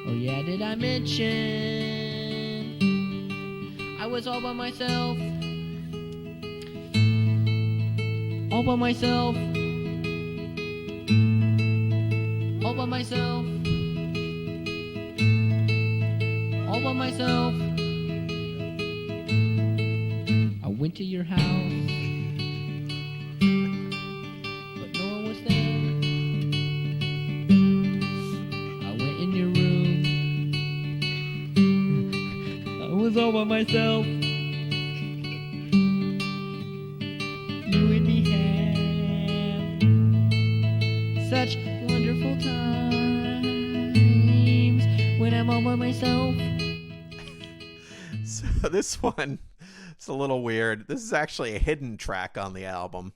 Oh yeah, did I mention I was all by myself? All by myself. All by myself. All by myself. Went to your house, but no one was there. I went in your room. I was all by myself. You and me have such wonderful times when I'm all by myself. So this one, it's a little weird. This is actually a hidden track on the album.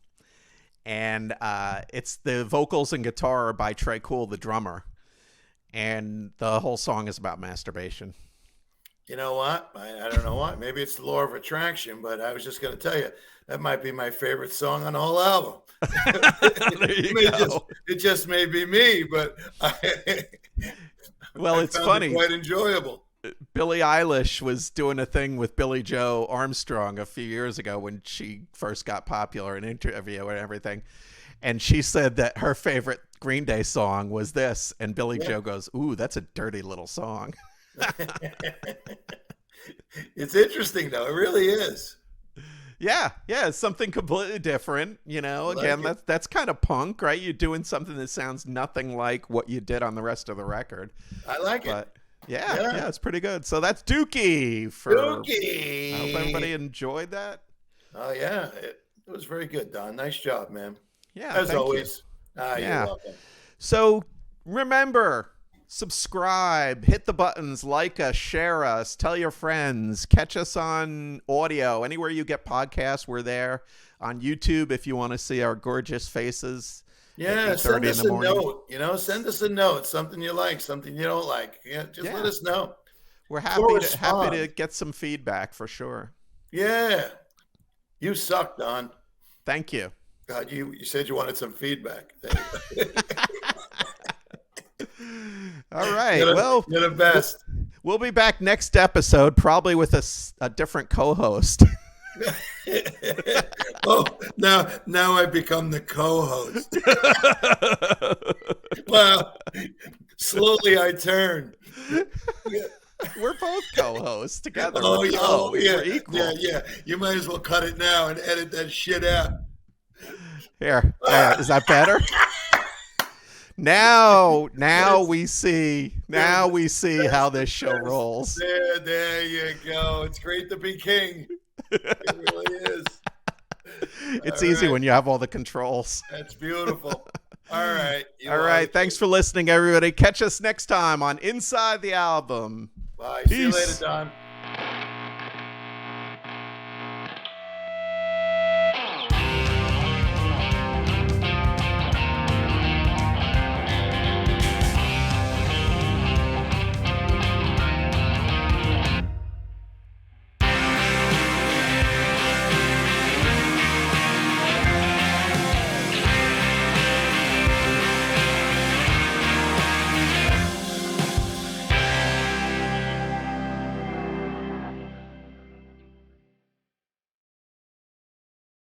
And it's the vocals and guitar by Trey Cool, the drummer. And the whole song is about masturbation. You know what? I don't know why. Maybe it's the law of attraction, but I was just going to tell you, that might be my favorite song on the whole album. There you go. It just may be me, but Well, I it's found funny. it quite enjoyable. Billie Eilish was doing a thing with Billie Joe Armstrong a few years ago when she first got popular, an interview and everything. And she said that her favorite Green Day song was this. And Billie Joe goes, "Ooh, that's a dirty little song." It's interesting, though. It really is. Yeah, it's something completely different. Again, that's kind of punk, right? You're doing something that sounds nothing like what you did on the rest of the record. I like But it. yeah, it's pretty good. So that's Dookie. Dookie. I hope everybody enjoyed that. Oh, yeah. It was very good, Don. Nice job, man. Yeah, As thank you. always. Yeah. You're welcome. So remember, subscribe, hit the buttons, like us, share us, tell your friends, catch us on audio. Anywhere you get podcasts, we're there. On YouTube, if you want to see our gorgeous faces. Yeah, at send 8:30 us in the a morning. note. Send us a note. Something you like, something you don't like. Just let us know. We're happy Correspond. to get some feedback for sure. Yeah. You suck, Don. Thank you. God, you said you wanted some feedback. All right. You're the best. We'll be back next episode, probably with a different co-host. Oh, now I become the co-host. Well, slowly I turn. We're both co-hosts together. Oh, We're equal. yeah. You might as well cut it now and edit that shit out. Here, is that better? Now we see how this show rolls. There you go. It's great to be king. It really is. It's easy when you have all the controls. That's beautiful. All right. All right. Thanks for listening, everybody. Catch us next time on Inside the Album. Bye. Peace. See you later, Don.